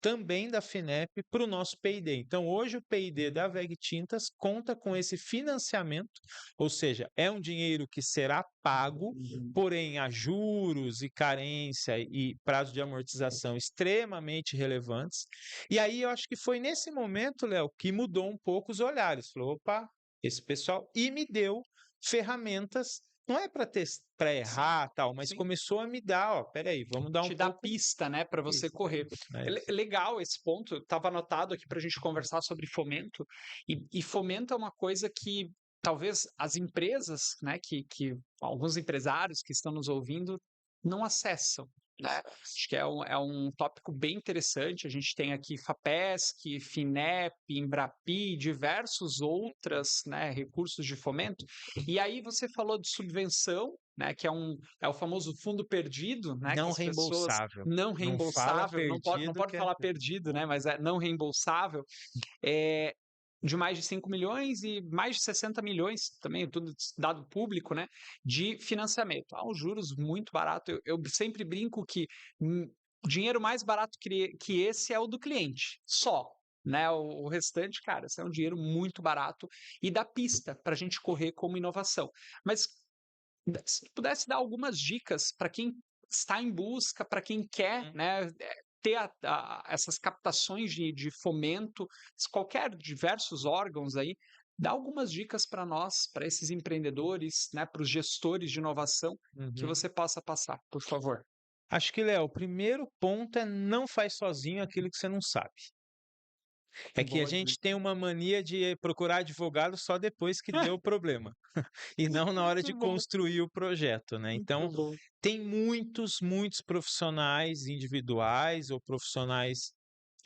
B: também da Finep para o nosso P&D. Então, hoje o P&D da WEG Tintas conta com esse financiamento, ou seja, é um dinheiro que será pago, porém há juros e carência e prazo de amortização extremamente relevantes. E aí eu acho que foi nesse momento, Léo, que mudou um pouco os olhares. Falou, opa, esse pessoal... E me deu ferramentas, não é para errar, tal, mas
A: Sim.
B: começou a me dar, ó, peraí, vamos dar
A: Te
B: um
A: dá
B: pouco...
A: pista, né, para você
B: Isso,
A: correr.
B: é
A: É legal esse ponto, estava anotado aqui para a gente conversar sobre fomento, e fomento é uma coisa que talvez as empresas, né, que alguns empresários que estão nos ouvindo não acessam, né? Acho que é um tópico bem interessante. A gente tem aqui FAPESC, FINEP, Embrapi, diversos outros, né, recursos de fomento. E aí você falou de subvenção, né, que é o famoso fundo perdido, né, que
B: não
A: as pessoas
B: reembolsável.
A: não
B: Não fala
A: reembolsável, não
B: perdido
A: pode
B: que é...
A: falar perdido, né, mas é não reembolsável, é, de mais de 5 milhões e mais de 60 milhões, também tudo dado público, né, de financiamento. Há uns juros muito baratos. Eu sempre brinco que dinheiro mais barato que esse é o do cliente, só. Né, o restante, cara, isso é um dinheiro muito barato e dá pista para a gente correr como inovação. Mas se pudesse dar algumas dicas para quem está em busca, para quem quer, né, ter essas captações de fomento, qualquer diversos órgãos aí, dá algumas dicas para nós, para esses empreendedores, né, para os gestores de inovação, que
B: Uhum.
A: você possa passar, por favor.
B: Acho que, Léo, o primeiro ponto é não faz sozinho aquilo que você não sabe. É que a
A: Boa
B: gente
A: dica.
B: tem uma mania de procurar advogado só depois que deu o problema, e não na hora de
A: Muito bom,
B: construir o projeto, né? Então,
A: muito bom.
B: tem muitos profissionais individuais ou profissionais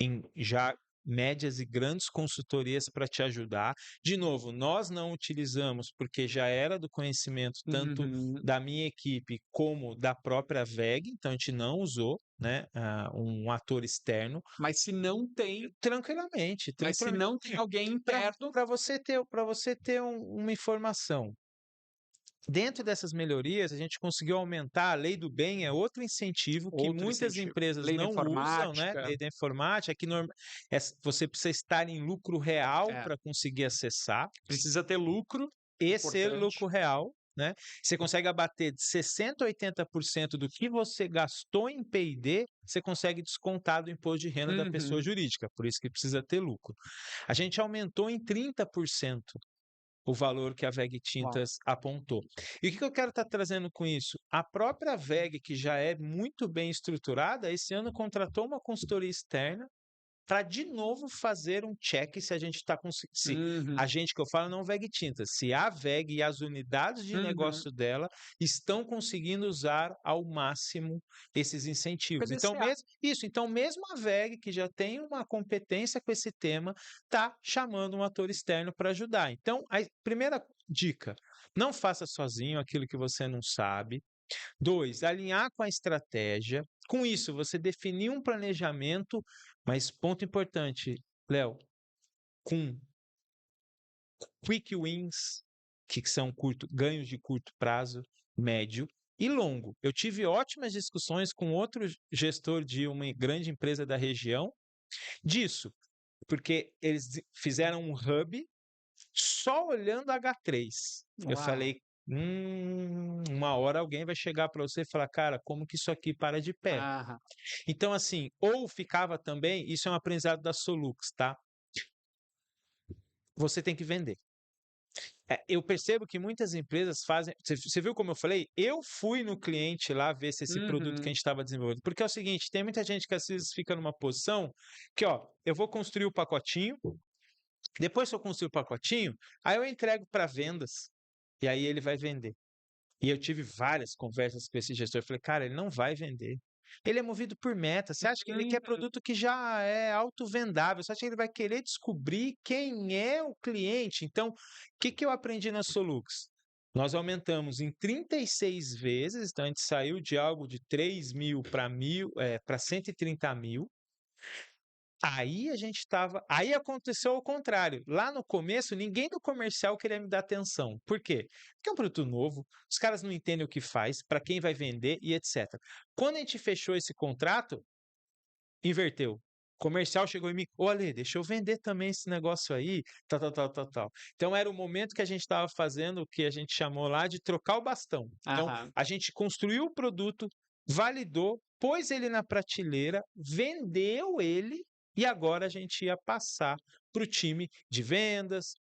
B: em já médias e grandes consultorias para te ajudar. De novo, nós não utilizamos porque já era do conhecimento tanto
A: Uhum.
B: da minha equipe como da própria WEG, então a gente não usou, né, um ator externo.
A: Mas se não tem,
B: Tranquilamente,
A: mas se
B: tranquilamente.
A: não tem alguém interno,
B: Para você ter uma informação, dentro dessas melhorias, a gente conseguiu aumentar a lei do bem, é outro incentivo que
A: outro
B: muitas
A: incentivo.
B: empresas
A: Lei da
B: não usam, né?
A: informática,
B: Lei da informática, que você precisa estar em lucro real
A: é,
B: para conseguir acessar.
A: precisa ter lucro,
B: Esse é lucro
A: importante.
B: real, né? Você consegue abater de 60% a 80% do que você gastou em P&D, você consegue descontar do imposto de renda da pessoa
A: Uhum.
B: jurídica, por isso que precisa ter lucro. A gente aumentou em 30% o valor que a WEG
A: Uau.
B: Tintas apontou. E o que eu quero estar trazendo com isso? A própria WEG, que já é muito bem estruturada, esse ano contratou uma consultoria externa para de novo fazer um check se a gente está conseguindo. Se
A: Uhum.
B: a gente que eu falo não WEG Tintas, se a WEG e as unidades de
A: Uhum.
B: negócio dela estão conseguindo usar ao máximo esses incentivos. Então,
A: PDCA.
B: então mesmo a WEG, que já tem uma competência com esse tema, está chamando um ator externo para ajudar. Então, a primeira dica: não faça sozinho aquilo que você não sabe. 2, alinhar com a estratégia. Com isso, você definir um planejamento, mas ponto importante, Léo, com quick wins, que são ganhos de curto prazo, médio e longo. Eu tive ótimas discussões com outro gestor de uma grande empresa da região disso, porque eles fizeram um hub só olhando H3. Eu
A: Uau.
B: falei, uma hora alguém vai chegar para você e falar, cara, como que isso aqui para de pé?
A: Aham.
B: Então, assim, ou ficava também, isso é um aprendizado da Solux, tá? Você tem que vender. Eu percebo que muitas empresas fazem. Você viu como eu falei? Eu fui no cliente lá ver se esse produto que a
A: Uhum.
B: gente estava desenvolvendo. Porque é o seguinte: tem muita gente que às vezes fica numa posição que, ó, eu vou construir o pacotinho, depois que eu construir o pacotinho, aí eu entrego para vendas, e aí ele vai vender. E eu tive várias conversas com esse gestor. Eu falei, cara, ele não vai vender. Ele é movido por meta. Você acha que ele quer
A: Uhum.
B: produto que já é autovendável? Você acha que ele vai querer descobrir quem é o cliente? Então, o que eu aprendi na Solux? Nós aumentamos em 36 vezes, então a gente saiu de algo de 3 mil para 130 mil. Aí aconteceu o contrário. Lá no começo, ninguém do comercial queria me dar atenção. Por quê? Porque é um produto novo, os caras não entendem o que faz, para quem vai vender e etc. Quando a gente fechou esse contrato, inverteu. O comercial chegou em mim, ô Ale, deixa eu vender também esse negócio aí, tal, tal, tal, tal, tal. Então era o momento que a gente estava fazendo o que a gente chamou lá de trocar o bastão. Então
A: Aham.
B: a gente construiu o produto, validou, pôs ele na prateleira, vendeu ele e agora a gente ia passar para o time de vendas,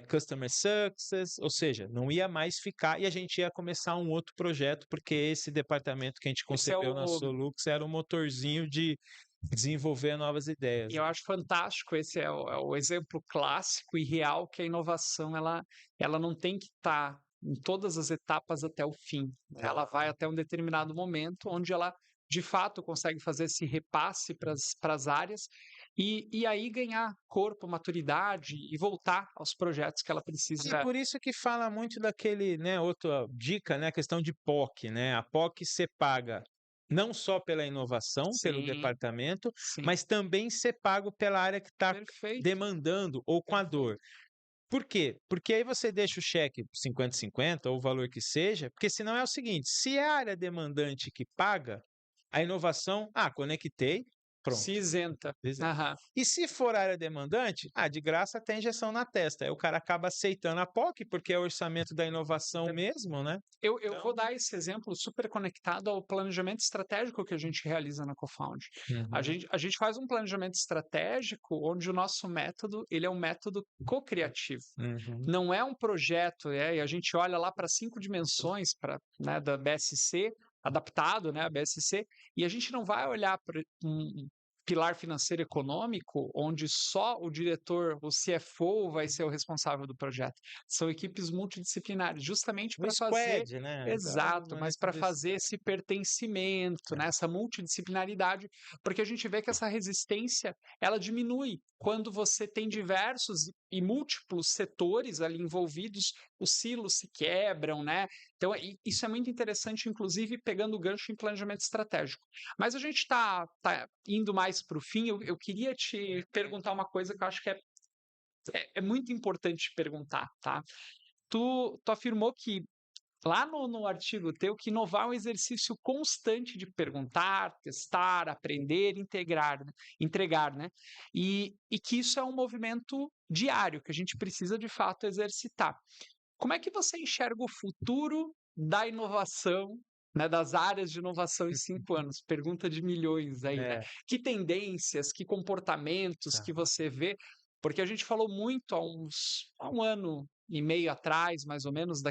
B: Customer Success, ou seja, não ia mais ficar e a gente ia começar um outro projeto, porque esse departamento que a gente
A: Esse é
B: concebeu na Solux era o motorzinho de desenvolver novas ideias.
A: E eu acho fantástico, esse é o exemplo clássico e real que a inovação ela não tem que estar em todas as etapas até o fim. Ela vai até um determinado momento onde ela de fato consegue fazer esse repasse para as áreas e aí ganhar corpo, maturidade e voltar aos projetos que ela
B: E
A: precisa.
B: por isso que fala muito daquele, né, outra dica, né, a questão de POC, né? A POC você paga não só pela inovação, pelo
A: Sim,
B: departamento,
A: sim,
B: mas também ser pago pela área que está
A: perfeito,
B: demandando ou com a dor.
A: perfeito.
B: Por quê? Porque aí você deixa o cheque 50-50 ou o valor que seja, porque senão é o seguinte, se é a área demandante que paga, a inovação, conectei,
A: Se
B: pronto.
A: isenta.
B: Exato.
A: Aham.
B: E se for área demandante, de graça tem injeção na testa. Aí o cara acaba aceitando a POC, porque é o orçamento da inovação mesmo, né?
A: Eu vou
B: Então,
A: dar esse exemplo super conectado ao planejamento estratégico que a gente realiza na Cofound.
B: uhum,
A: A gente faz um planejamento estratégico onde o nosso método ele é um método co-criativo.
B: uhum.
A: Não é um projeto, e a gente olha lá para 5 dimensões né, da BSC, adaptado, né, a BSC, e a gente não vai olhar para um pilar financeiro econômico onde só o diretor, o CFO vai ser o responsável do projeto. São equipes multidisciplinares, justamente
B: O
A: para fazer,
B: squad, né?
A: exato, mas para fazer
B: Desse-
A: esse pertencimento, né, essa multidisciplinaridade, porque a gente vê que essa resistência ela diminui quando você tem diversos e múltiplos setores ali envolvidos, os silos se quebram, né? Então, isso é muito interessante, inclusive pegando o gancho em planejamento estratégico. Mas a gente está indo mais para o fim. Eu queria te perguntar uma coisa que eu acho que é muito importante perguntar, tá? Tu afirmou que lá no artigo teu que inovar é um exercício constante de perguntar, testar, aprender, entregar, né? E que isso é um movimento diário, que a gente precisa de fato exercitar. Como é que você enxerga o futuro da inovação, né, das áreas de inovação em 5 anos? Pergunta de milhões aí, né?
B: É,
A: Que tendências, que comportamentos
B: tá.
A: que você vê? Porque a gente falou muito há um ano e meio atrás, mais ou menos,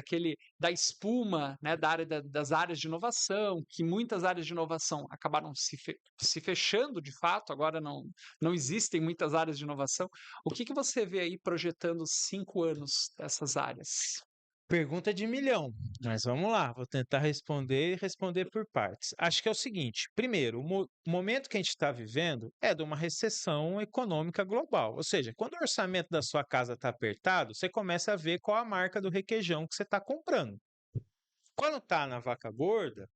A: da espuma, né, das áreas de inovação, que muitas áreas de inovação acabaram se fechando de fato, agora não existem muitas áreas de inovação. O que você vê aí projetando 5 anos dessas áreas?
B: Pergunta de milhão, mas vamos lá, vou tentar responder e responder por partes. Acho que é o seguinte: primeiro, o momento que a gente está vivendo é de uma recessão econômica global, ou seja, quando o orçamento da sua casa está apertado, você começa a ver qual a marca do requeijão que você está comprando. Quando está na vaca gorda,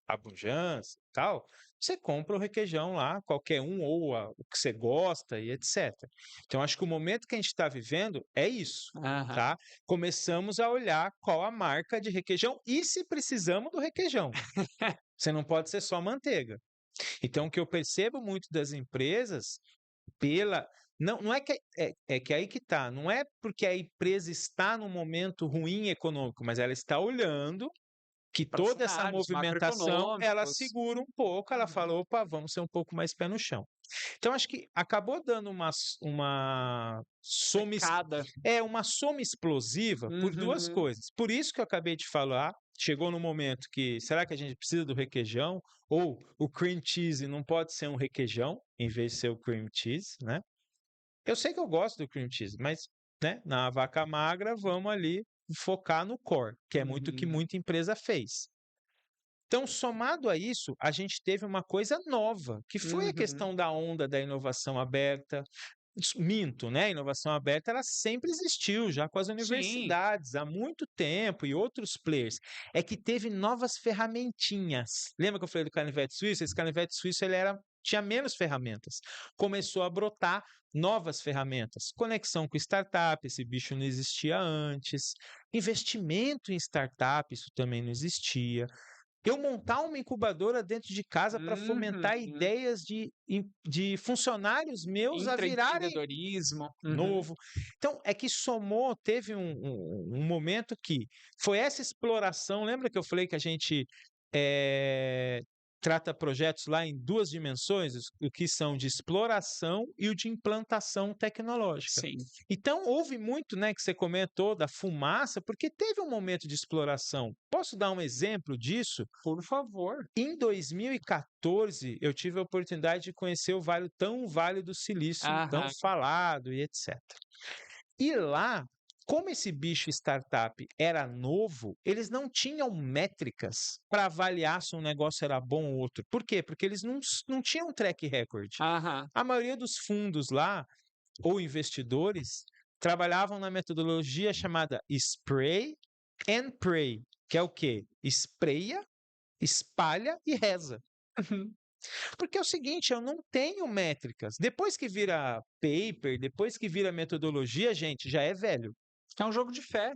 B: abundância e tal, você compra o requeijão lá, qualquer um, ou o que você gosta e etc. Então, acho que o momento que a gente está vivendo é isso,
A: Aham.
B: tá? Começamos a olhar qual a marca de requeijão e se precisamos do requeijão. Você não pode ser só manteiga. Então, o que eu percebo muito das empresas, pela. Não é que é que aí que tá. Não é porque a empresa está num momento ruim econômico, mas ela está olhando que
A: Para
B: toda essa
A: cenários
B: movimentação, ela
A: macroeconômicos.
B: segura um pouco, ela
A: Uhum.
B: falou, opa, vamos ser um pouco mais pé no chão. Então, acho que acabou dando uma soma,
A: Secada.
B: uma soma explosiva por duas
A: Uhum.
B: coisas. Por isso que eu acabei de falar, chegou no momento que, será que a gente precisa do requeijão? Ou o cream cheese não pode ser um requeijão, em vez de ser o cream cheese, né? Eu sei que eu gosto do cream cheese, mas, né, na vaca magra, vamos ali focar no core, que é muito o que
A: Uhum.
B: muita empresa fez. Então, somado a isso, a gente teve uma coisa nova, que foi a
A: Uhum.
B: questão da onda da inovação aberta. Minto, né? A inovação aberta ela sempre existiu, já com as
A: Sim.
B: universidades, há muito tempo, e outros players. É que teve novas ferramentinhas. Lembra que eu falei do canivete suíço? Esse canivete suíço tinha menos ferramentas. Começou a brotar novas ferramentas. Conexão com startup, esse bicho não existia antes. Investimento em startup, isso também não existia. Eu montar uma incubadora dentro de casa para fomentar
A: Uhum.
B: ideias de funcionários meus a virarem
A: Intraempreendedorismo.
B: novo. Então, é que somou, teve um momento que foi essa exploração. Lembra que eu falei que a gente trata projetos lá em duas dimensões, o que são de exploração e o de implantação tecnológica.
A: Sim.
B: Então, houve muito, né, que você comentou da fumaça, porque teve um momento de exploração. Posso dar um exemplo disso?
A: Por favor.
B: Em 2014, eu tive a oportunidade de conhecer o Vale do Silício, tão
A: Aham.
B: falado e etc. E lá, como esse bicho startup era novo, eles não tinham métricas para avaliar se um negócio era bom ou outro. Por quê? Porque eles não tinham track record.
A: Aham.
B: A maioria dos fundos lá, ou investidores, trabalhavam na metodologia chamada Spray and Pray, que é o quê? Espreia, espalha e reza. Porque é o seguinte, eu não tenho métricas. Depois que vira paper, depois que vira metodologia, gente, já é velho.
A: É um jogo de fé.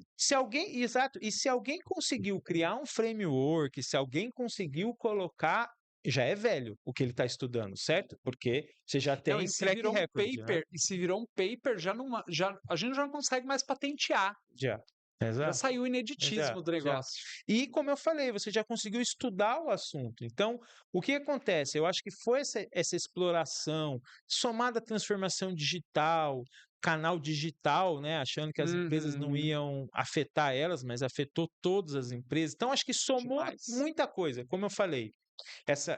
B: Exato, e se alguém conseguiu criar um framework, se alguém conseguiu colocar, já é velho o que ele está estudando, certo? Porque você já
A: Não, e
B: tem
A: se
B: track
A: virou um
B: record, né?
A: paper, a gente já não consegue mais patentear.
B: Já.
A: Já
B: Exato.
A: saiu o ineditismo
B: Exato,
A: do
B: já.
A: negócio.
B: E como eu falei, você já conseguiu estudar o assunto. Então, o que acontece? Eu acho que foi essa exploração, somada à transformação digital, canal digital, né? Achando que as empresas não
A: Uhum.
B: iam afetar elas, mas afetou todas as empresas. Então, acho que somou
A: Demais.
B: muita coisa, como eu falei.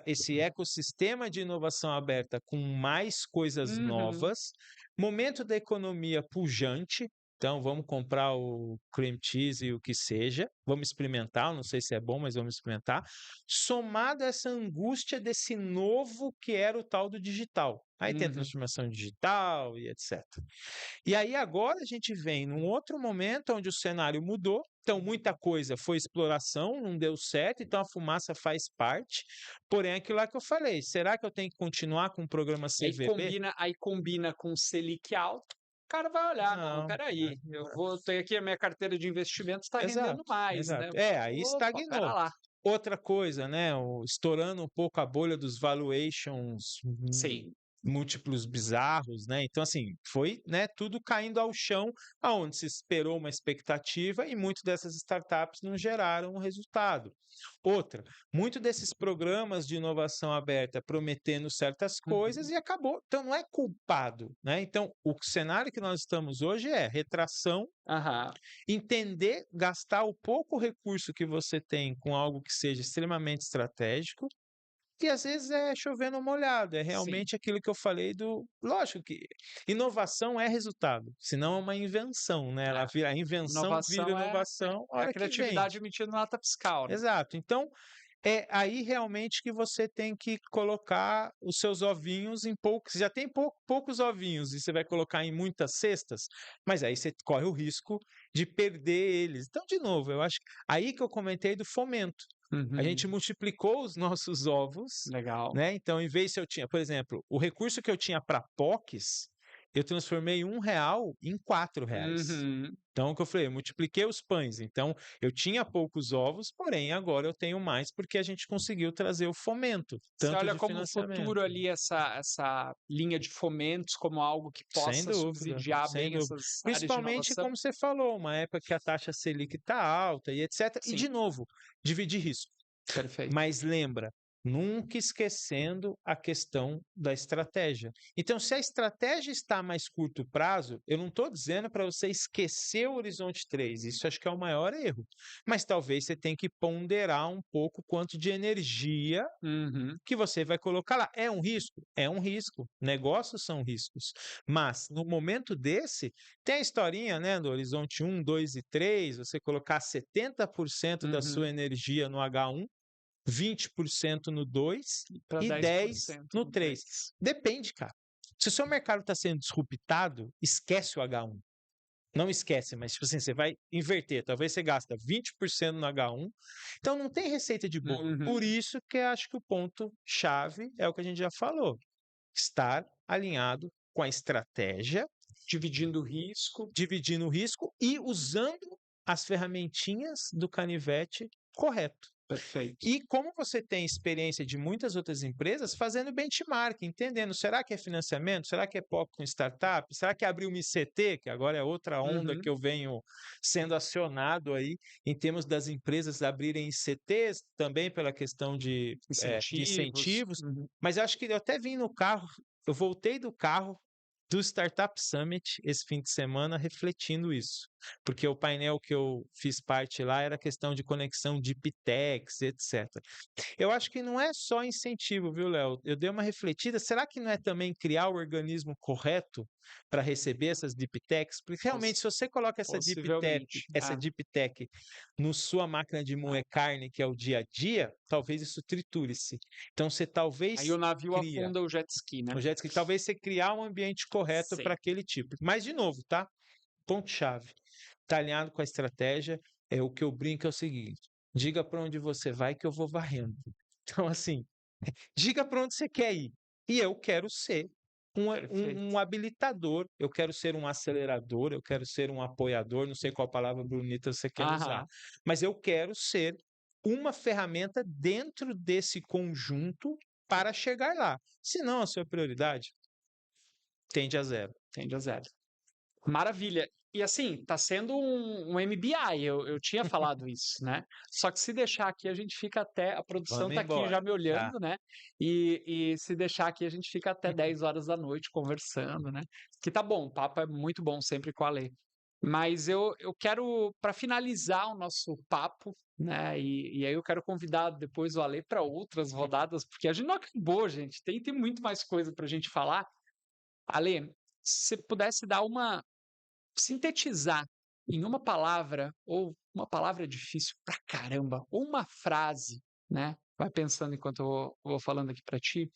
B: Esse ecossistema de inovação aberta com mais coisas
A: Uhum.
B: novas, momento da economia pujante. Então, vamos comprar o cream cheese e o que seja, vamos experimentar, não sei se é bom, mas vamos experimentar, somado a essa angústia desse novo que era o tal do digital. Aí tem a
A: Uhum.
B: transformação digital e etc. E aí agora a gente vem num outro momento onde o cenário mudou, então muita coisa foi exploração, não deu certo, então a fumaça faz parte, porém aquilo lá que eu falei, será que eu tenho que continuar com o programa CVB?
A: Aí combina com Selic alto, o cara vai olhar, não,
B: Não,
A: peraí, eu vou ter aqui a minha carteira de investimentos está rendendo
B: exato,
A: mais, né?
B: exato. Aí
A: Opa, pera
B: estagnou.
A: lá.
B: Outra coisa, né, estourando um pouco a bolha dos valuations,
A: Sim.
B: múltiplos bizarros, né? Então, assim, foi, né, tudo caindo ao chão, aonde se esperou uma expectativa e muitas dessas startups não geraram um resultado. Outra, muito desses programas de inovação aberta prometendo certas coisas e acabou. Então, não é culpado, né? Então, o cenário que nós estamos hoje é retração,
A: Aham.
B: entender, gastar o pouco recurso que você tem com algo que seja extremamente estratégico, e às vezes é chovendo molhado, é
A: Sim.
B: realmente aquilo que eu falei do. Lógico que inovação é resultado, senão é uma invenção, né? Ela vira, a invenção vira
A: Inovação
B: inovação a
A: é a
B: hora que vem.
A: criatividade emitindo nota fiscal, né?
B: Exato. Então, é aí realmente que você tem que colocar os seus ovinhos em poucos. Já tem poucos ovinhos e você vai colocar em muitas cestas, mas aí você corre o risco de perder eles. Então, de novo, eu acho que aí que eu comentei do fomento. A gente multiplicou os nossos ovos,
A: Legal.
B: né? Então, em vez se eu tinha, por exemplo, o recurso que eu tinha para POCs, eu transformei R$ 1 em R$ 4.
A: Uhum.
B: Então, o que eu falei, eu multipliquei os pães. Então, eu tinha poucos ovos, porém agora eu tenho mais porque a gente conseguiu trazer o fomento,
A: Você
B: tanto
A: olha
B: de
A: como
B: financiamento.
A: futuro ali essa linha de fomentos como algo que
B: Sem
A: possa
B: dúvida,
A: subsidiar
B: sem
A: bem
B: dúvida.
A: essas áreas de
B: Principalmente,
A: inovação?
B: como você falou, uma época que a taxa Selic está alta e etc. E,
A: Sim,
B: de novo, dividir risco.
A: perfeito.
B: Mas lembra, nunca esquecendo a questão da estratégia. Então, se a estratégia está a mais curto prazo, eu não estou dizendo para você esquecer o Horizonte 3, isso acho que é o maior erro. Mas talvez você tenha que ponderar um pouco quanto de energia
A: Uhum.
B: que você vai colocar lá. É um risco? É um risco. Negócios são riscos. Mas, no momento desse, tem a historinha, né, do Horizonte 1, 2 e 3, você colocar 70% da sua
A: Uhum.
B: energia no H1, 20% no 2
A: Para
B: e 10%
A: 10%
B: no
A: no
B: 3.
A: 3.
B: Depende, cara. Se o seu mercado está sendo disruptado, esquece o H1. Não esquece, mas tipo assim, você vai inverter. Talvez você gasta 20% no H1. Então não tem receita de bolo.
A: Uhum.
B: Por isso que eu acho que o ponto-chave é o que a gente já falou. Estar alinhado com a estratégia,
A: Dividindo o risco.
B: dividindo o risco e usando as ferramentinhas do canivete correto.
A: Perfeito.
B: E como você tem experiência de muitas outras empresas, fazendo benchmark, entendendo, será que é financiamento? Será que é POC com startup? Será que abriu uma ICT, que agora é outra onda que eu venho sendo acionado aí, em termos das empresas abrirem ICTs, também pela questão de incentivos.
A: Uhum.
B: Mas eu acho que eu até vim no carro, eu voltei do carro do Startup Summit esse fim de semana refletindo isso. Porque o painel que eu fiz parte lá era questão de conexão de PTEX, etc. Eu acho que não é só incentivo, viu, Léo? Eu dei uma refletida. Será que não é também criar o organismo correto para receber essas deep techs? Porque realmente, se você coloca
A: Possivelmente.
B: essa deep tech no sua máquina de moer carne, que é o dia a dia, talvez isso triture-se. Então, você talvez
A: Aí o navio
B: cria
A: afunda o jet ski, né?
B: o jet ski, talvez você criar um ambiente correto
A: Sim.
B: para aquele tipo. Mas, de novo, tá? Ponto-chave. Tá alinhado com a estratégia. O que eu brinco é o seguinte: diga para onde você vai que eu vou varrendo. Então, assim, diga para onde você quer ir. E eu quero ser um habilitador, eu quero ser um acelerador, eu quero ser um apoiador, não sei qual palavra bonita você quer usar, mas eu quero ser uma ferramenta dentro desse conjunto para chegar lá. Se não, a sua prioridade tende a zero.
A: Tende a zero. Maravilha. E assim, tá sendo um MBI, eu tinha falado isso, né? Só que se deixar aqui, a gente fica até. A produção
B: Vamos
A: tá aqui
B: embora.
A: já me olhando, né? E se deixar aqui, a gente fica até 10 horas da noite conversando, né? Que tá bom, o papo é muito bom sempre com a Lê. Mas eu quero, para finalizar o nosso papo, né? E aí eu quero convidar depois o Ale para outras rodadas, porque a gente não acabou, gente. Tem muito mais coisa para a gente falar. Ale, se você pudesse dar sintetizar em uma palavra, ou uma palavra difícil pra caramba, ou uma frase, né? Vai pensando enquanto eu vou falando aqui para ti.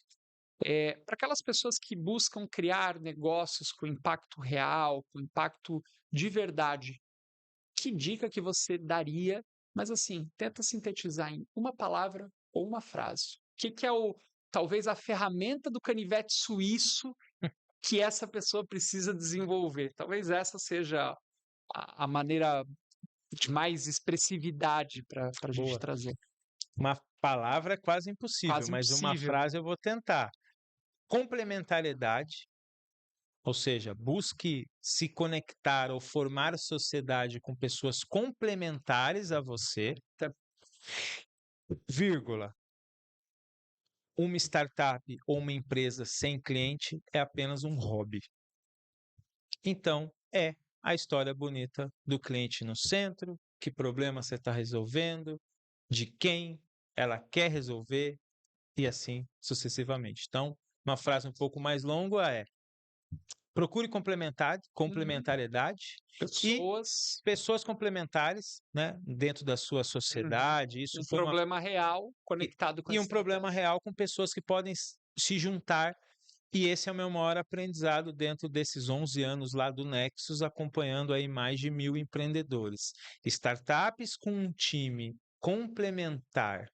A: Para aquelas pessoas que buscam criar negócios com impacto real, com impacto de verdade, que dica que você daria? Mas assim, tenta sintetizar em uma palavra ou uma frase. O que é talvez a ferramenta do canivete suíço que essa pessoa precisa desenvolver? Talvez essa seja a maneira de mais expressividade para a gente
B: Boa.
A: trazer.
B: Uma palavra é quase impossível,
A: Quase
B: mas uma
A: impossível.
B: frase eu vou tentar. Complementariedade, ou seja, busque se conectar ou formar sociedade com pessoas complementares a você, vírgula. Uma startup ou uma empresa sem cliente é apenas um hobby. Então, é a história bonita do cliente no centro, que problema você está resolvendo, de quem ela quer resolver e assim sucessivamente. Então, uma frase um pouco mais longa é: procure complementariedade e pessoas complementares, né, dentro da sua sociedade. Isso foi
A: problema real conectado com
B: um problema real com pessoas que podem se juntar. E esse é o meu maior aprendizado dentro desses 11 anos lá do Nexus, acompanhando aí mais de 1.000 empreendedores. Startups com um time complementar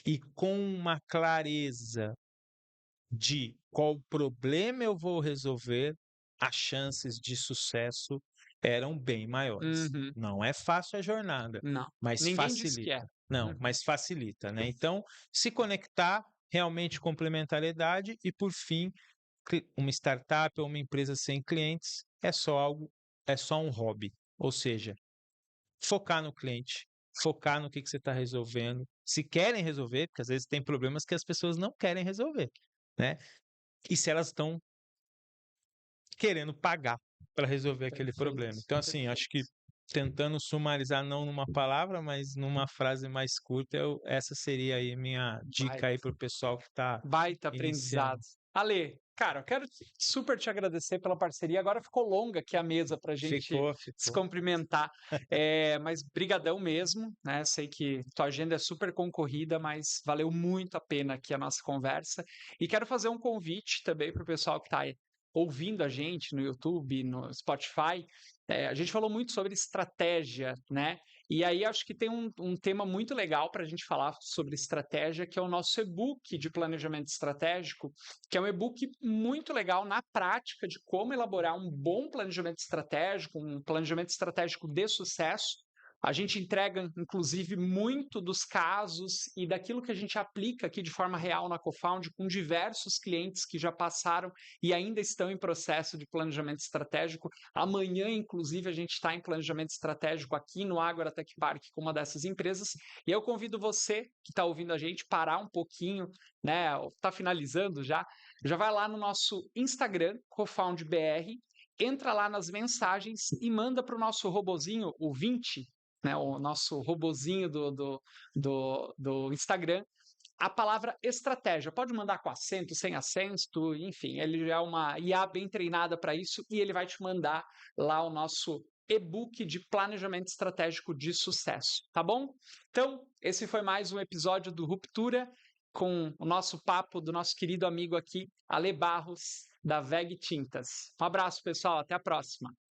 B: e com uma clareza de qual problema eu vou resolver, as chances de sucesso eram bem maiores. Não é fácil a jornada,
A: Não.
B: mas
A: Ninguém disse que é.
B: facilita. Não, mas facilita, né? Então, se conectar, realmente complementariedade e, por fim, uma startup ou uma empresa sem clientes é só um hobby. Ou seja, focar no cliente, focar no que você está resolvendo. Se querem resolver, porque às vezes tem problemas que as pessoas não querem resolver, né? E se elas estão querendo pagar para resolver aquele problema. Então, assim, acho que tentando sumarizar não numa palavra, mas numa frase mais curta, essa seria aí minha dica aí para o pessoal que está
A: Baita
B: iniciando.
A: aprendizado. Ale, cara, eu quero super te agradecer pela parceria. Agora ficou longa aqui a mesa para a gente se cumprimentar. Mas brigadão mesmo, né? Sei que tua agenda é super concorrida, mas valeu muito a pena aqui a nossa conversa. E quero fazer um convite também para o pessoal que está ouvindo a gente no YouTube, no Spotify, a gente falou muito sobre estratégia, né? E aí acho que tem um tema muito legal para a gente falar sobre estratégia, que é o nosso e-book de planejamento estratégico, que é um e-book muito legal na prática de como elaborar um bom planejamento estratégico, um planejamento estratégico de sucesso. A gente entrega, inclusive, muito dos casos e daquilo que a gente aplica aqui de forma real na Cofound com diversos clientes que já passaram e ainda estão em processo de planejamento estratégico. Amanhã, inclusive, a gente está em planejamento estratégico aqui no Agroatech Park com uma dessas empresas. E eu convido você que está ouvindo a gente parar um pouquinho, né? Está finalizando já. Já vai lá no nosso Instagram, CofoundBR, entra lá nas mensagens e manda para o nosso robozinho, o 20, né, o nosso robozinho do Instagram, a palavra estratégia. Pode mandar com acento, sem acento, enfim, ele é uma IA bem treinada para isso e ele vai te mandar lá o nosso e-book de planejamento estratégico de sucesso, tá bom? Então, esse foi mais um episódio do Ruptura com o nosso papo do nosso querido amigo aqui, Ale Barros, da VEG Tintas. Um abraço, pessoal, até a próxima.